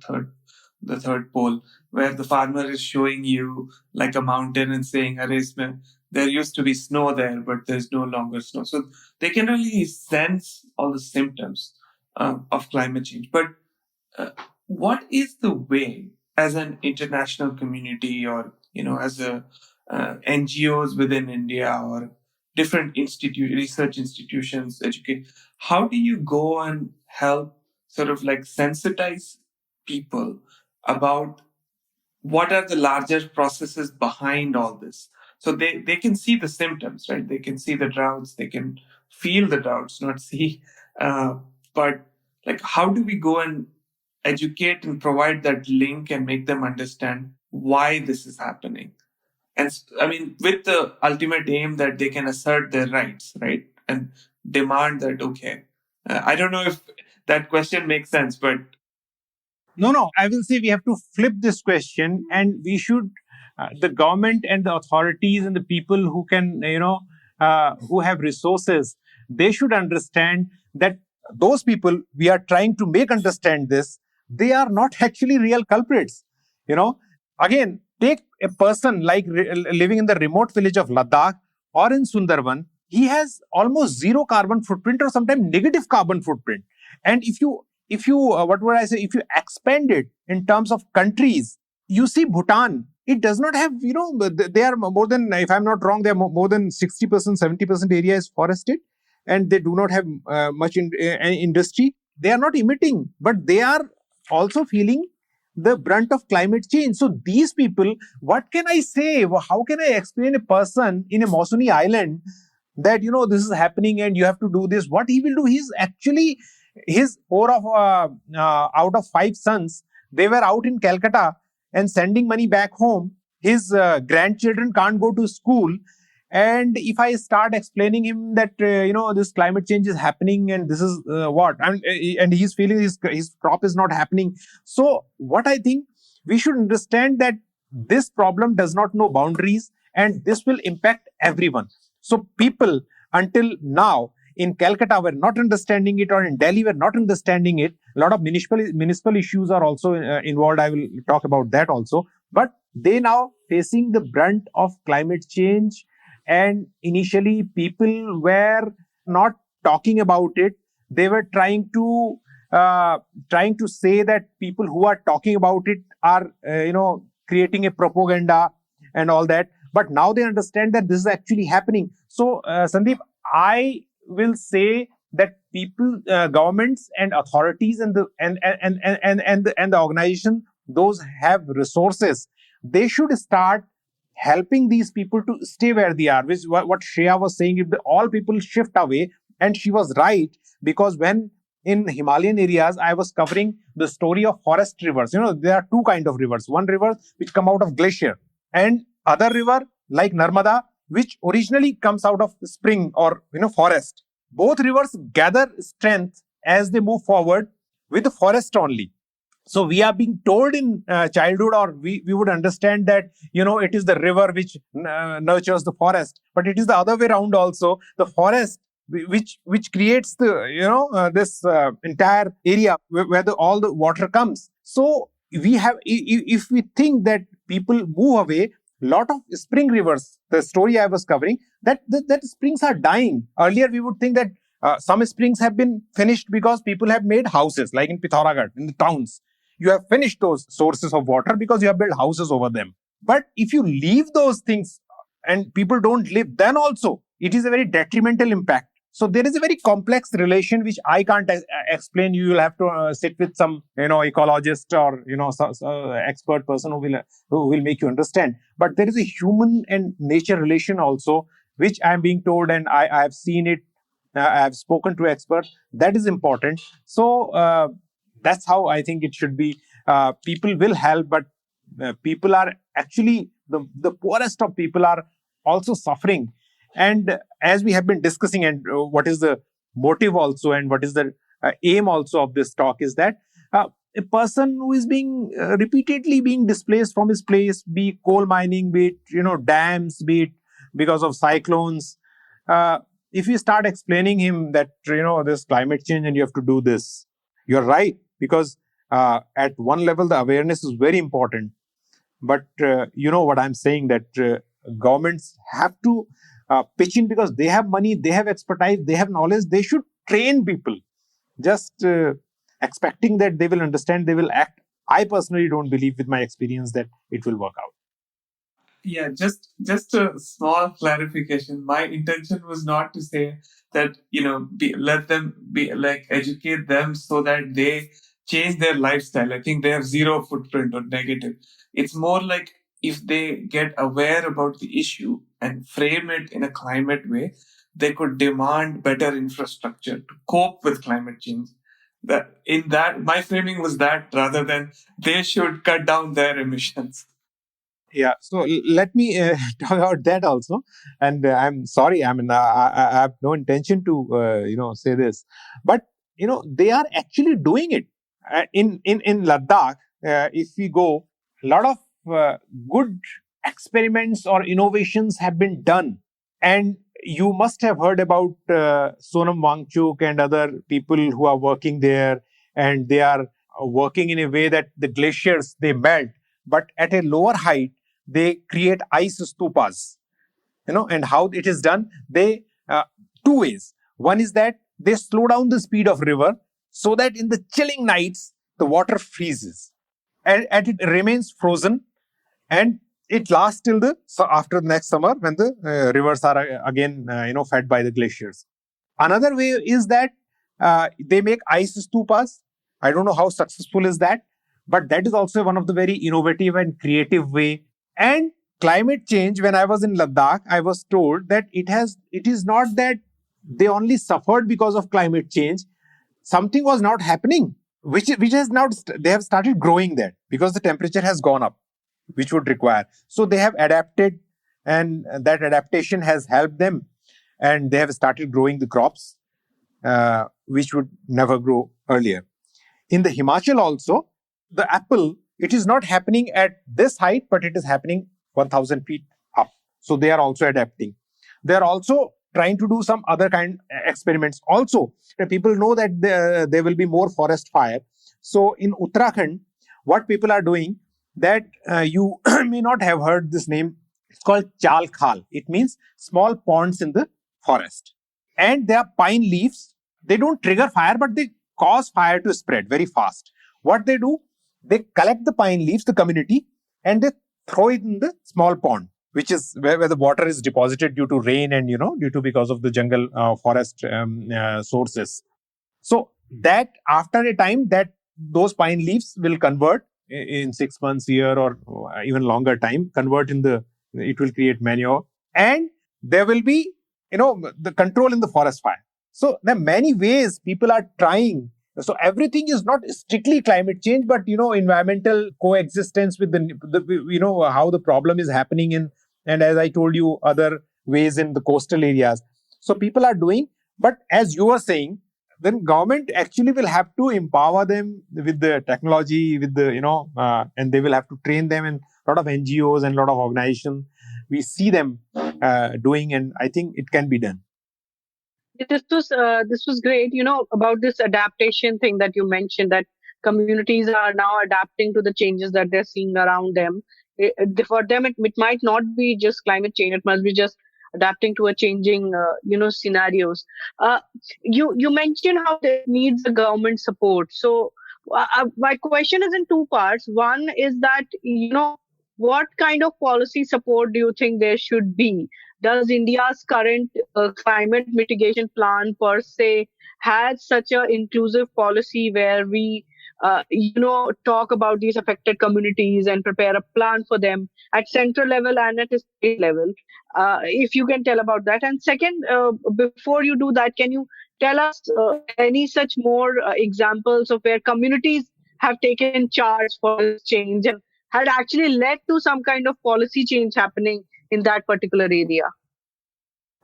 the third pole, where the farmer is showing you like a mountain and saying, "Arey, there used to be snow there, but there's no longer snow." So they can really sense all the symptoms of climate change. But uh, what is the way, as an international community, or as a NGOs within India, or different research institutions, educate? How do you go and help sort of like sensitize people about what are the larger processes behind all this? So they can see the symptoms, right? They can see the droughts, they can feel the droughts, not see. But like, how do we go and educate and provide that link and make them understand why this is happening? And I mean, with the ultimate aim that they can assert their rights, right? And demand that, okay, I don't know if that question makes sense, but No. I will say we have to flip this question, and we should, the government and the authorities and the people who can, who have resources, they should understand that those people we are trying to make understand this, they are not actually real culprits. You know, again, take a person like living in the remote village of Ladakh or in Sundarban. He has almost zero carbon footprint or sometimes negative carbon footprint. And if you what would I say, if you expand it in terms of countries, you see Bhutan, it does not have, they are more than, if I'm not wrong, they are more than 60%, 70% area is forested, and they do not have much industry. They are not emitting, but they are also feeling the brunt of climate change. So these people, what can I say? How can I explain a person in a Mosuni island that this is happening and you have to do this? What he will do, he's actually, his four of out of five sons, they were out in Calcutta and sending money back home, his grandchildren can't go to school. And if I start explaining him that this climate change is happening and this is and he's feeling his crop is not happening. So what I think, we should understand that this problem does not know boundaries, and this will impact everyone. So people until now in Calcutta were not understanding it, or in Delhi were not understanding it. A lot of municipal issues are also involved. I will talk about that also. But they now facing the brunt of climate change, and initially people were not talking about it. They were trying to say that people who are talking about it are creating a propaganda and all that. But now they understand that this is actually happening. So Sandeep, I will say that people, governments and authorities, and the organization, those have resources, they should start helping these people to stay where they are. Which what Shreya was saying, if all people shift away, and she was right, because when in Himalayan areas I was covering the story of forest rivers. There are two kind of rivers. One river which come out of glacier, and other river like Narmada, which originally comes out of spring or forest. Both rivers gather strength as they move forward with the forest only. So we are being told in childhood, or we would understand that it is the river which nurtures the forest, but it is the other way around also. The forest which creates the this entire area where all the water comes. So we have, if we think that people move away, lot of spring rivers, the story I was covering, that springs are dying. Earlier we would think that some springs have been finished because people have made houses, like in Pithoragarh, in the towns. You have finished those sources of water because you have built houses over them. But if you leave those things and people don't live, then also it is a very detrimental impact. So there is a very complex relation which I can't explain. You will have to sit with some ecologist or expert person who will make you understand. But there is a human and nature relation also, which I am being told, and I have seen it. I have spoken to experts. That is important. So that's how I think it should be. People will help, but people are actually the poorest of people are also suffering. And as we have been discussing, and what is the motive also, and what is the aim also of this talk, is that a person who is being repeatedly being displaced from his place, be it coal mining, be it dams, be it because of cyclones. If you start explaining him that this climate change and you have to do this, you're right, because at one level the awareness is very important. But what I'm saying, that governments have to pitch in, because they have money, they have expertise, they have knowledge. They should train people. Just expecting that they will understand, they will act, I personally don't believe, with my experience, that it will work out. Yeah, just a small clarification. My intention was not to say that let them be like educate them so that they change their lifestyle. I think they have zero footprint or negative. It's more like if they get aware about the issue and frame it in a climate way, they could demand better infrastructure to cope with climate change. That my framing was that, rather than they should cut down their emissions. Yeah, so let me talk about that also. And I'm sorry, I mean, I have no intention to, say this, but they are actually doing it. In Ladakh. If we go, a lot of good experiments or innovations have been done, and you must have heard about Sonam Wangchuk and other people who are working there, and they are working in a way that the glaciers, they melt, but at a lower height they create ice stupas. And how it is done, they two ways. One is that they slow down the speed of river, so that in the chilling nights the water freezes, and it remains frozen, and it lasts till after the next summer, when the rivers are again fed by the glaciers. Another way is that they make ice stupas. I don't know how successful is that, but that is also one of the very innovative and creative way. And climate change, when I was in Ladakh, I was told that it is not that they only suffered because of climate change. Something was not happening, which has now, they have started growing there because the temperature has gone up. which would require. So they have adapted, and that adaptation has helped them, and they have started growing the crops which would never grow earlier. In the Himachal also, the apple, it is not happening at this height, but it is happening 1,000 feet up. So they are also adapting. They are also trying to do some other kind experiments. Also, the people know that there will be more forest fire. So in Uttarakhand, what people are doing, that you may not have heard this name. It's called chal khal. It means small ponds in the forest. And they are pine leaves. They don't trigger fire, but they cause fire to spread very fast. What they do, they collect the pine leaves, the community, and they throw it in the small pond, which is where the water is deposited due to rain and, due to because of the jungle forest sources. So that after a time, that those pine leaves will convert in 6 months, year, or even longer time, it will create manure, and there will be, the control in the forest fire. So there are many ways people are trying. So everything is not strictly climate change, but, environmental coexistence with how the problem is happening and as I told you, other ways in the coastal areas. So people are doing, but as you were saying, then government actually will have to empower them with the technology, with the, and they will have to train them, and a lot of NGOs and a lot of organizations, we see them doing, and I think it can be done. This was great. About this adaptation thing that you mentioned, that communities are now adapting to the changes that they're seeing around them. For them, it might not be just climate change. It must be just adapting to a changing, scenarios. Uh, you mentioned how this needs a government support. So my question is in two parts. One is that, what kind of policy support do you think there should be? Does India's current climate mitigation plan per se has such an inclusive policy where we, talk about these affected communities and prepare a plan for them at central level and at a state level? If you can tell about that. And second, before you do that, can you tell us any such more examples of where communities have taken charge for this change and had actually led to some kind of policy change happening in that particular area?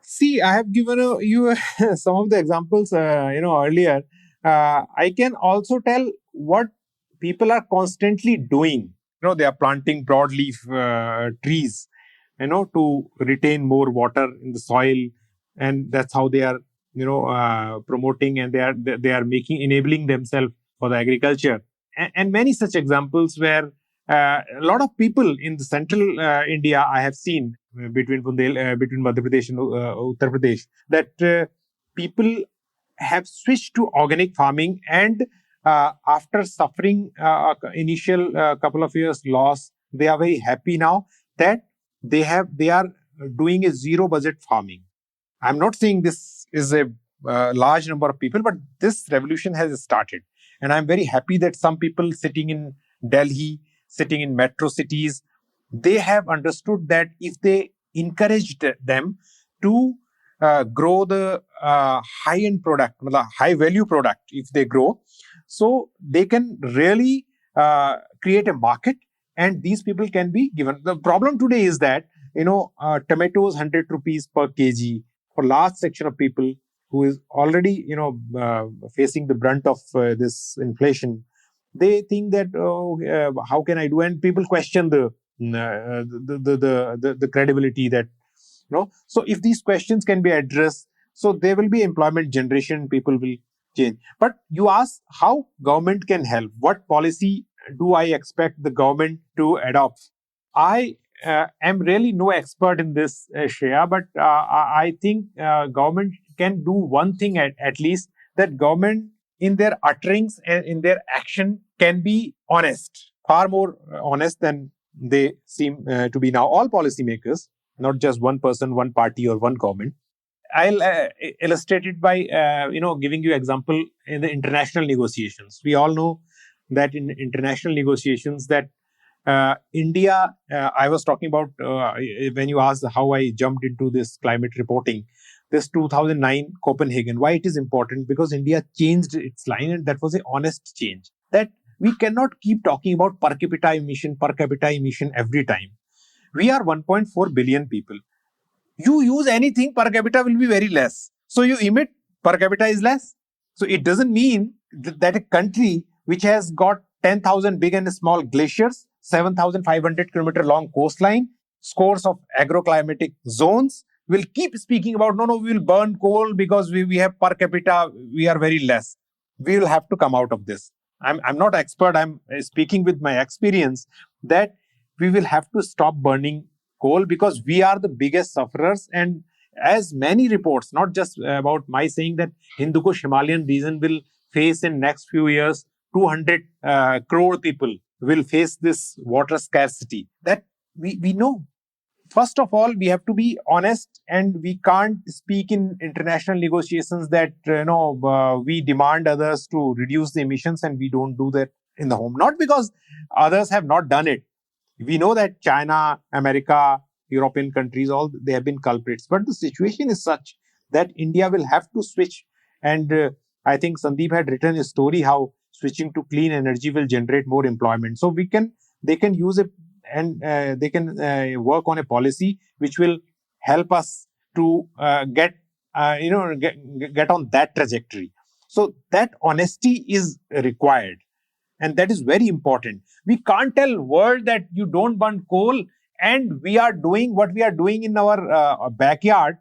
See, I have given you some of the examples, earlier. I can also tell what people are constantly doing. They are planting broadleaf trees, to retain more water in the soil, and that's how they are, promoting, and they are enabling themselves for the agriculture, and many such examples where a lot of people in the central India I have seen between Madhya Pradesh and Uttar Pradesh, that people have switched to organic farming, and after suffering initial couple of years loss, they are very happy now that they are doing a zero budget farming. I'm not saying this is a large number of people, but this revolution has started, and I'm very happy that some people sitting in Delhi, sitting in metro cities, they have understood that if they encouraged them to grow the high-end product, high-value product, if they grow, so they can really create a market, and these people can be given. The problem today is that, tomatoes 100 rupees per kg for large section of people who is already, facing the brunt of this inflation. They think that, how can I do? And people question the credibility that, So if these questions can be addressed, so there will be employment generation, people will change. But you ask how government can help. What policy do I expect the government to adopt? I am really no expert in this, Shreya, but I think government can do one thing at least, that government in their utterings and in their action can be honest, far more honest than they seem to be now. All policymakers, not just one person, one party, or one government. I'll illustrate it by giving you example in the international negotiations. We all know that in international negotiations that India, I was talking about when you asked how I jumped into this climate reporting, this 2009 Copenhagen. Why it is important? Because India changed its line, and that was a honest change. That we cannot keep talking about per capita emission every time. We are 1.4 billion people. You use anything, per capita will be very less. So you emit, per capita is less. So it doesn't mean that a country which has got 10,000 big and small glaciers, 7,500 kilometer long coastline, scores of agroclimatic zones will keep speaking about, no, we will burn coal because we have per capita, we are very less. We will have to come out of this. I'm not expert, I'm speaking with my experience that we will have to stop burning coal because we are the biggest sufferers. And as many reports, not just about my saying that Hindu Kush Himalayan region will face in next few years 200 crore people will face this water scarcity, that we know. First of all, we have to be honest, and we can't speak in international negotiations that we demand others to reduce the emissions and we don't do that in the home. Not because others have not done it. We know that China, America, European countries, all they have been culprits. But the situation is such that India will have to switch. And I think Sandeep had written a story how switching to clean energy will generate more employment. So they can use it, and they can work on a policy which will help us to get on that trajectory. So that honesty is required, and that is very important. We can't tell world that you don't burn coal, and we are doing what we are doing in our backyard.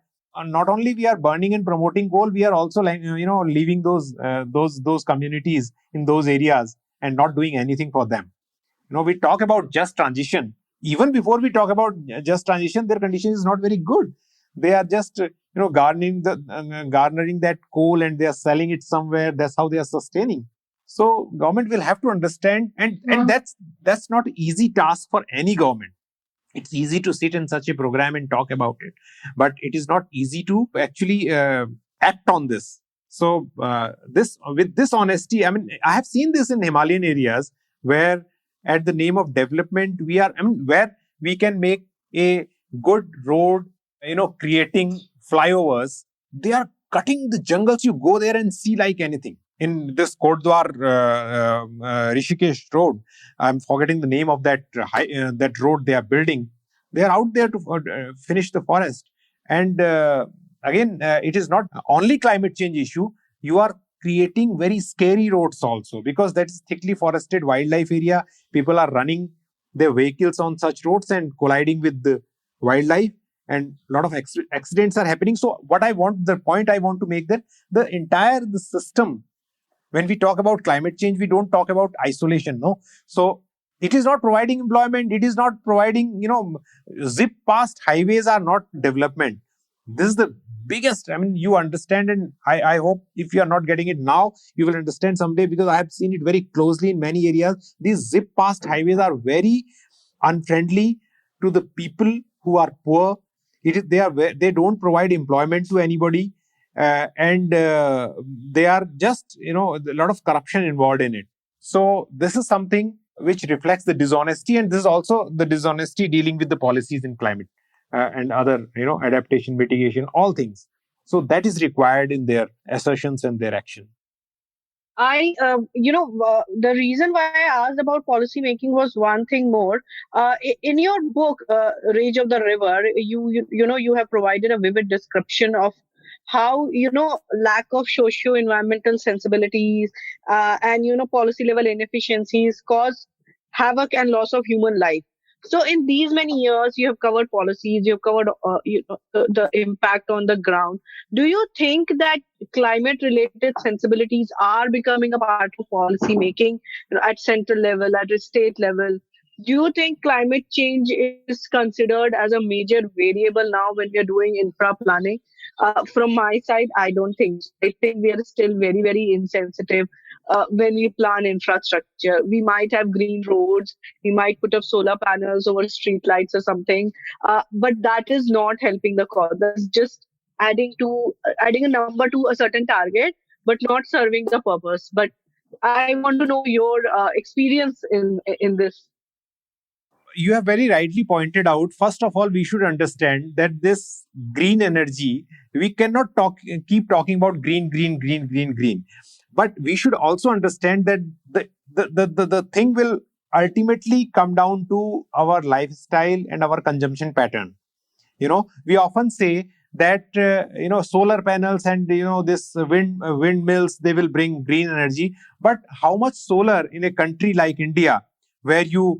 Not only we are burning and promoting coal, we are also leaving those communities in those areas and not doing anything for them. We talk about just transition. Even before we talk about just transition, their condition is not very good. They are just garnering that coal, and they are selling it somewhere. That's how they are sustaining. So government will have to understand, and that's not easy task for any government. It's easy to sit in such a program and talk about it, but it is not easy to actually act on this. So with this honesty, I mean, I have seen this in Himalayan areas where, at the name of development, where we can make a good road, creating flyovers, they are cutting the jungles. You go there and see like anything. In this Kordwar Rishikesh road, I'm forgetting the name of that that road they are building. They are out there to finish the forest. And again, it is not only climate change issue. You are creating very scary roads also, because that is thickly forested wildlife area. People are running their vehicles on such roads and colliding with the wildlife, and a lot of accidents are happening. So the point I want to make, that the system, when we talk about climate change, we don't talk about isolation, no. So it is not providing employment. It is not providing, zip past highways are not development. This is the biggest, you understand, and I hope if you are not getting it now, you will understand someday, because I have seen it very closely in many areas. These zip past highways are very unfriendly to the people who are poor. They don't provide employment to anybody, and they are just, a lot of corruption involved in it. So this is something which reflects the dishonesty, and this is also the dishonesty dealing with the policies in climate and other, adaptation, mitigation, all things. So that is required in their assertions and their action. The reason why I asked about policy making was one thing more. In your book, Rage of the River, you have provided a vivid description of how, lack of socio-environmental sensibilities and, policy level inefficiencies cause havoc and loss of human life. So in these many years, you have covered policies, you have covered the impact on the ground. Do you think that climate related sensibilities are becoming a part of policy making, at central level, at a state level? Do you think climate change is considered as a major variable now when we are doing infra planning? From my side, I don't think so. I think we are still very, very insensitive when we plan infrastructure. We might have green roads, we might put up solar panels over street lights or something, but that is not helping the cause. That's just adding a number to a certain target, but not serving the purpose. But I want to know your experience in this. You have very rightly pointed out, first of all, we should understand that this green energy, we cannot keep talking about green, green, green, green, green. But we should also understand that the thing will ultimately come down to our lifestyle and our consumption pattern. We often say that solar panels and this windmills, they will bring green energy, but how much solar in a country like India, where you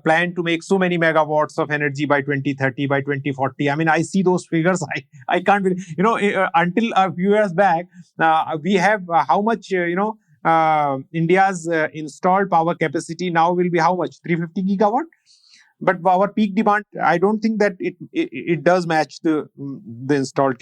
plan to make so many megawatts of energy by 2030, by 2040? I mean, I see those figures. I can't believe, until a few years back, we have how much India's installed power capacity now will be how much? 350 gigawatt. But our peak demand, I don't think that it does match the installed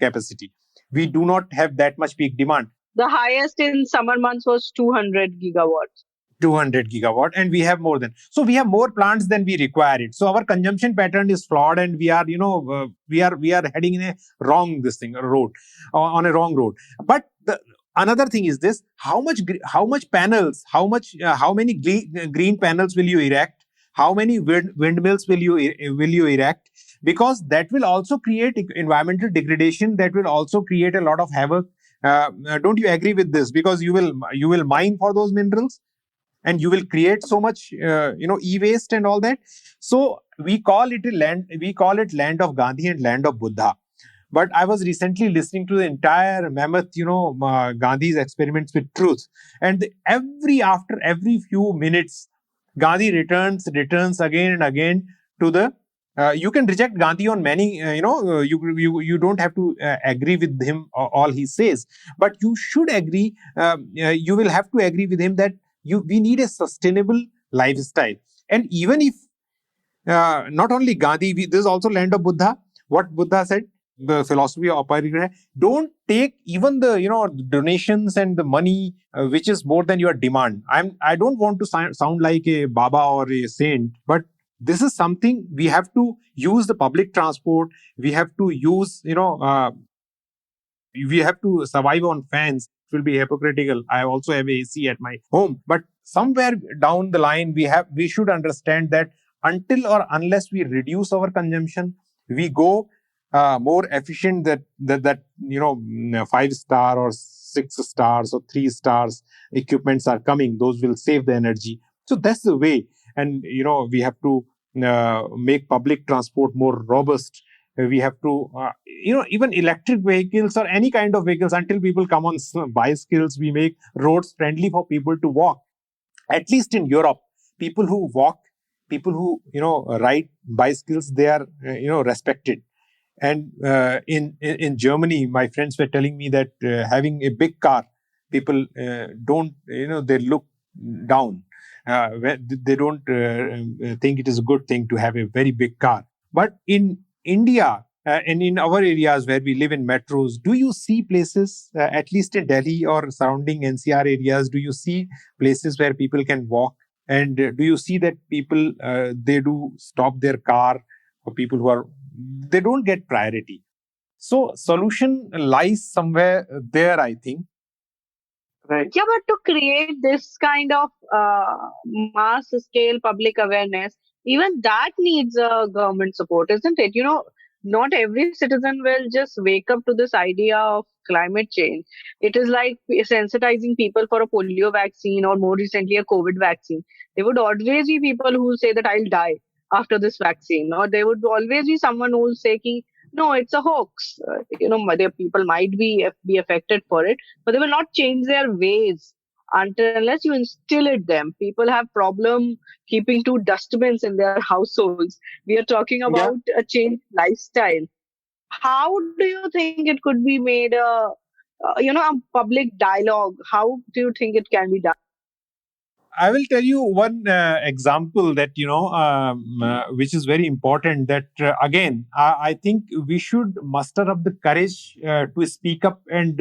capacity. We do not have that much peak demand. The highest in summer months was 200 gigawatts. 200 gigawatt, and we have more than, so we have more plants than we require it. So our consumption pattern is flawed, and we are we are heading in a wrong road, on a wrong road. But another thing is this: how much panels, how many green panels will you erect? How many windmills will you erect? Because that will also create environmental degradation. That will also create a lot of havoc. Don't you agree with this? Because you will mine for those minerals, and you will create so much e-waste and all that. So we call it land of Gandhi and land of Buddha. But I was recently listening to the entire mammoth, Gandhi's experiments with truth, and after every few minutes, Gandhi returns again and again to the. You can reject Gandhi on many, you don't have to agree with him all he says, but you should agree. You will have to agree with him that we need a sustainable lifestyle. And even if not only Gandhi, this is also land of Buddha. What Buddha said, the philosophy of aparigraha, don't take even the donations and the money which is more than your demand. I don't want to sound like a Baba or a saint, but this is something we have to use. The public transport, we have to use, we have to survive on fans. It will be hypocritical. I also have AC at my home, but somewhere down the line, we should understand that until or unless we reduce our consumption, we go more efficient, that 5-star or 6 stars or 3 stars equipments are coming. Those will save the energy. So that's the way. And we have to make public transport more robust. We have to even electric vehicles or any kind of vehicles, until people come on bicycles, we make roads friendly for people to walk. At least in Europe, people who walk, people who ride bicycles, they are respected. And in Germany, my friends were telling me that having a big car, people don't, they look down. They don't think it is a good thing to have a very big car. But in India and in our areas where we live in metros, do you see places, at least in Delhi or surrounding NCR areas, do you see places where people can walk? And do you see that people, they do stop their car for people who they don't get priority? So solution lies somewhere there, I think. Right. Yeah, but to create this kind of mass scale public awareness, even that needs government support, isn't it? Not every citizen will just wake up to this idea of climate change. It is like sensitizing people for a polio vaccine, or more recently a COVID vaccine. There would always be people who say that I'll die after this vaccine, or there would always be someone who will say, no, it's a hoax. Their people might be affected for it, but they will not change their ways unless you instill it them. People have problem keeping 2 dustbins in their households. We are talking about a changed lifestyle. How do you think it could be made a public dialogue? How do you think it can be done? I will tell you one example that which is very important. That again, I think we should muster up the courage to speak up and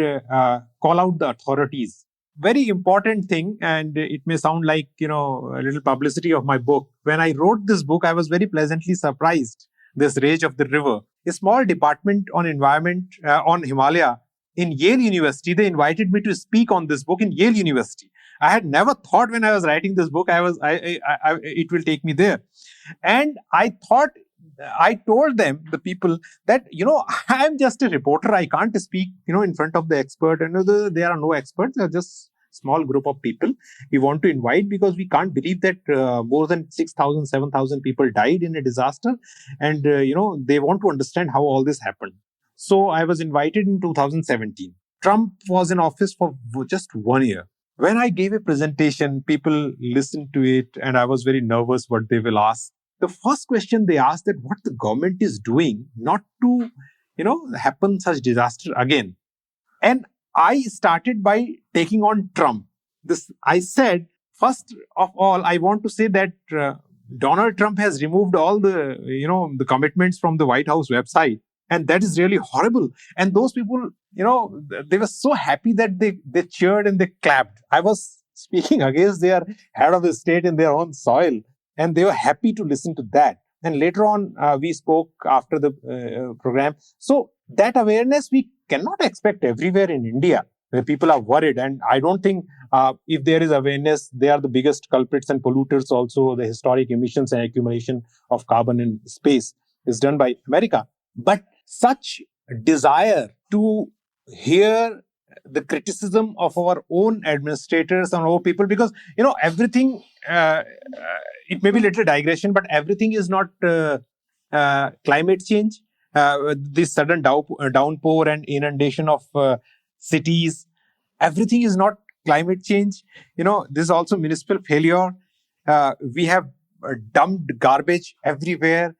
call out the authorities. Very important thing, and it may sound like a little publicity of my book. When I wrote this book, I was very pleasantly surprised. This Rage of the River, a small department on environment on Himalaya in Yale University, they invited me to speak on this book in Yale University. I had never thought when I was writing this book, it will take me there. And I told them, the people, that, I'm just a reporter. I can't speak, in front of the expert. And there are no experts. They're just small group of people we want to invite, because we can't believe that more than 6,000, 7,000 people died in a disaster. And, they want to understand how all this happened. So I was invited in 2017. Trump was in office for just 1 year. When I gave a presentation, people listened to it, and I was very nervous what they will ask. The first question they asked, that what the government is doing not to, happen such disaster again. And I started by taking on Trump. I said, first of all, I want to say that Donald Trump has removed all the commitments from the White House website. And that is really horrible. And those people, they were so happy that they cheered and they clapped. I was speaking against their head of the state in their own soil, and they were happy to listen to that. And later on, we spoke after the program. So that awareness we cannot expect everywhere in India, where people are worried. And I don't think if there is awareness, they are the biggest culprits and polluters also. The historic emissions and accumulation of carbon in space is done by America. But such desire to hear the criticism of our own administrators and our people, because, everything, it may be a little digression, but everything is not climate change. This sudden downpour and inundation of cities, everything is not climate change. This is also municipal failure. We have dumped garbage everywhere.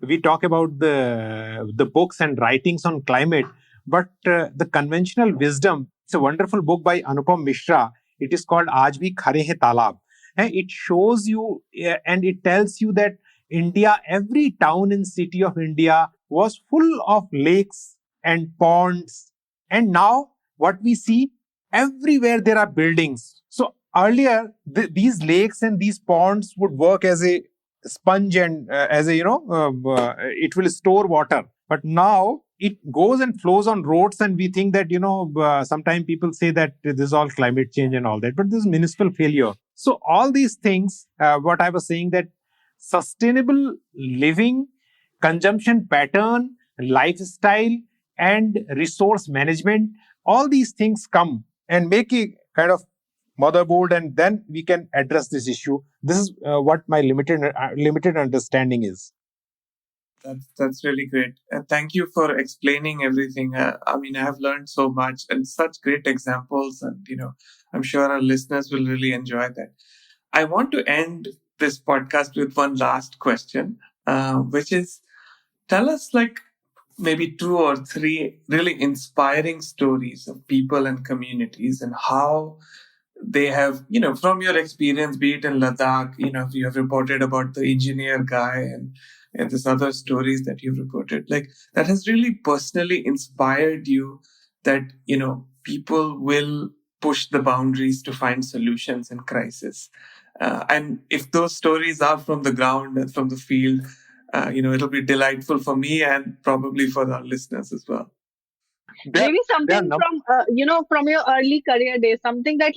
We talk about the books and writings on climate, but the conventional wisdom, it's a wonderful book by Anupam Mishra. It is called Aaj Bhi Khare Hai Talab. And it shows you and it tells you that India, every town and city of India was full of lakes and ponds. And now what we see, everywhere there are buildings. So earlier, these lakes and these ponds would work as a sponge and it will store water. But now it goes and flows on roads, and we think that, sometimes people say that this is all climate change and all that, but this is municipal failure. So all these things, what I was saying, that sustainable living, consumption pattern, lifestyle, and resource management, all these things come and make a kind of motherboard, and then we can address this issue. This is what my limited understanding is. That's really great. Thank you for explaining everything. I have learned so much and such great examples, and I'm sure our listeners will really enjoy that. I want to end this podcast with one last question, which is, tell us maybe 2 or 3 really inspiring stories of people and communities, and how they have, from your experience, be it in Ladakh, you have reported about the engineer guy and this other stories that you've reported, that has really personally inspired you, that, people will push the boundaries to find solutions in crisis. And if those stories are from the ground and from the field, it'll be delightful for me and probably for our listeners as well. Maybe something from your early career days, something that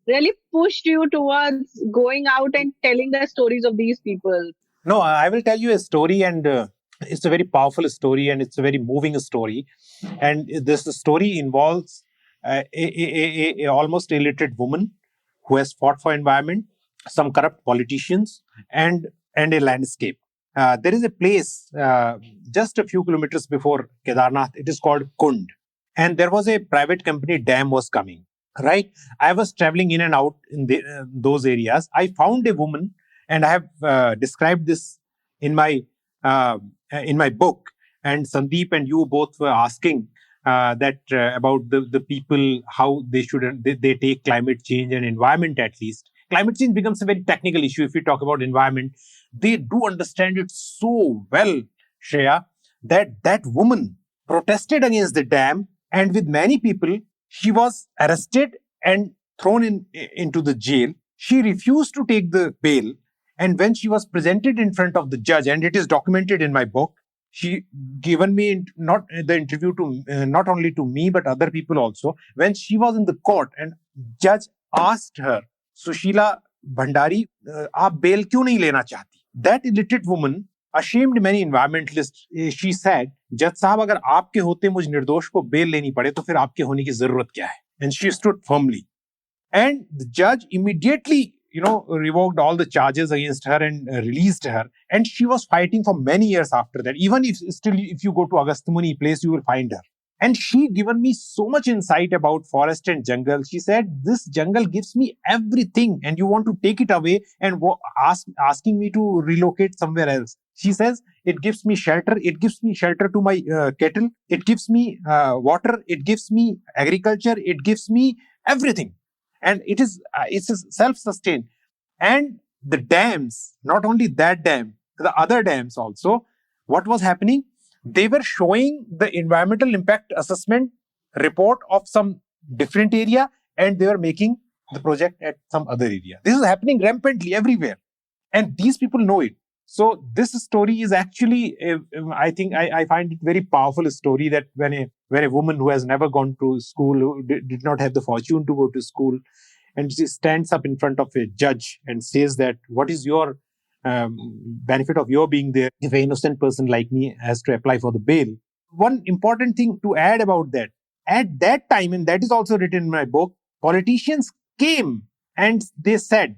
really pushed you towards going out and telling the stories of these people. No, I will tell you a story, and it's a very powerful story, and it's a very moving story. And this story involves a almost illiterate woman who has fought for environment, some corrupt politicians, and a landscape. There is a place just a few kilometers before Kedarnath. It is called Kund. And there was a private company dam was coming, right? I was traveling in and out in those areas. I found a woman, and I have described this in my book. And Sandeep and you both were asking that about the people, how they take climate change and environment. At least climate change becomes a very technical issue. If we talk about environment, they do understand it so well, Shreya, that woman protested against the dam, and with many people, she was arrested and thrown into the jail. She refused to take the bail. And when she was presented in front of the judge, and it is documented in my book, she given me not the interview to not only to me, but other people also. When she was in the court, and judge asked her, Sushila Bhandari, aap bail kyun nahi lena chahti? That illiterate woman, ashamed many environmentalists, she said, जज साहब अगर आपके होते मुझ निर्दोष को bell लेनी पड़े तो फिर आपके होने की जरूरत क्या है? And she stood firmly. And the judge immediately, revoked all the charges against her and released her. And she was fighting for many years after that. Even if you go to Agasthamuni place, you will find her. And she given me so much insight about forest and jungle. She said, this jungle gives me everything, and you want to take it away and asking me to relocate somewhere else. She says, it gives me shelter. It gives me shelter to my cattle. It gives me water. It gives me agriculture. It gives me everything. And it's self-sustained. And the dams, not only that dam, the other dams also, what was happening? They were showing the environmental impact assessment report of some different area, and they were making the project at some other area. This is happening rampantly everywhere, and these people know it. So this story is actually, I think, I find it very powerful story that when a woman who has never gone to school, who did not have the fortune to go to school, and she stands up in front of a judge and says that, what is your benefit of your being there if an innocent person like me has to apply for the bail? One important thing to add about that, at that time, and that is also written in my book, politicians came and they said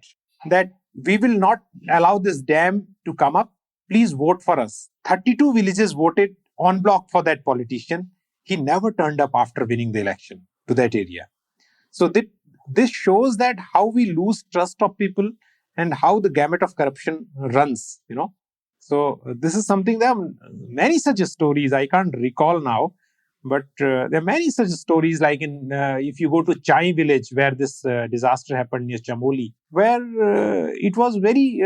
that we will not allow this dam to come up. Please vote for us. 32 villages voted en bloc for that politician. He never turned up after winning the election to that area. So this shows that how we lose trust of people and how the gamut of corruption runs, So this is something, there are many such stories. I can't recall now, but there are many such stories, like if you go to Chai village, where this disaster happened near Chamoli, where it was very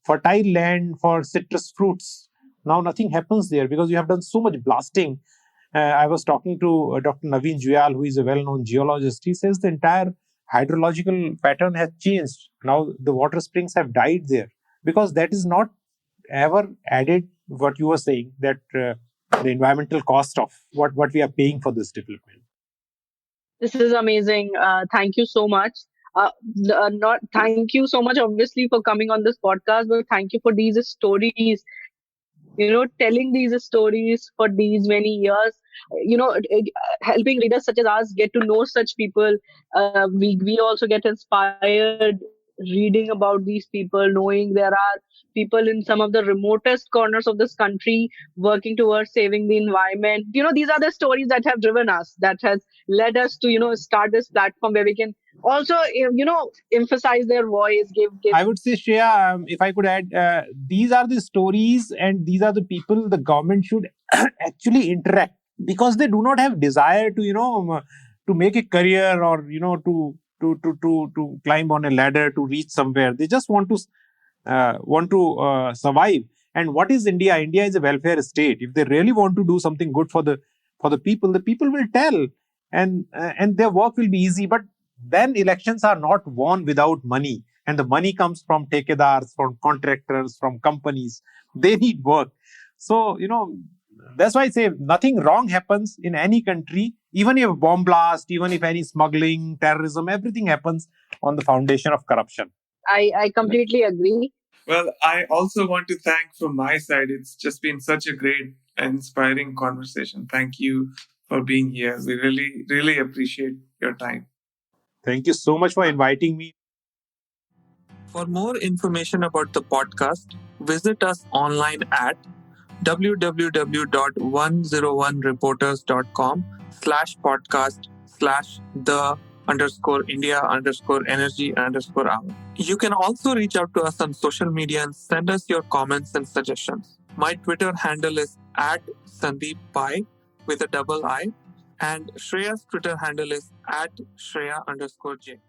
fertile land for citrus fruits. Now nothing happens there because you have done so much blasting. I was talking to Dr. Naveen Juyal, who is a well-known geologist. He says the entire hydrological pattern has changed. Now the water springs have died there because that is not ever added, what you were saying, that the environmental cost of what we are paying for this development. This is amazing. Thank you so much. Not thank you so much, obviously, for coming on this podcast, but thank you for these stories. Telling these stories for these many years. Helping readers such as us get to know such people. We also get inspired reading about these people, knowing there are people in some of the remotest corners of this country working towards saving the environment. These are the stories that have driven us, that has led us to start this platform where we can also emphasize their voice, give. I would say, Shreya, if I could add, these are the stories and these are the people the government should actually interact, because they do not have desire to to make a career, or to climb on a ladder to reach somewhere. They just want to survive. And what is India? India is a welfare state. If they really want to do something good for the people will tell, and their work will be easy. But then elections are not won without money, and the money comes from takedars, from contractors, from companies. They need work. So that's why I say nothing wrong happens in any country, even if a bomb blast, even if any smuggling, terrorism, everything happens on the foundation of corruption. I completely agree. Well, I also want to thank from my side. It's just been such a great and inspiring conversation. Thank you for being here. We really, really appreciate your time. Thank you so much for inviting me. For more information about the podcast, visit us online at www.101reporters.com/podcast/the_India_energy_hour. You can also reach out to us on social media and send us your comments and suggestions. My Twitter handle is @Sandeep Pai with a double I, and Shreya's Twitter handle is @Shreya_J.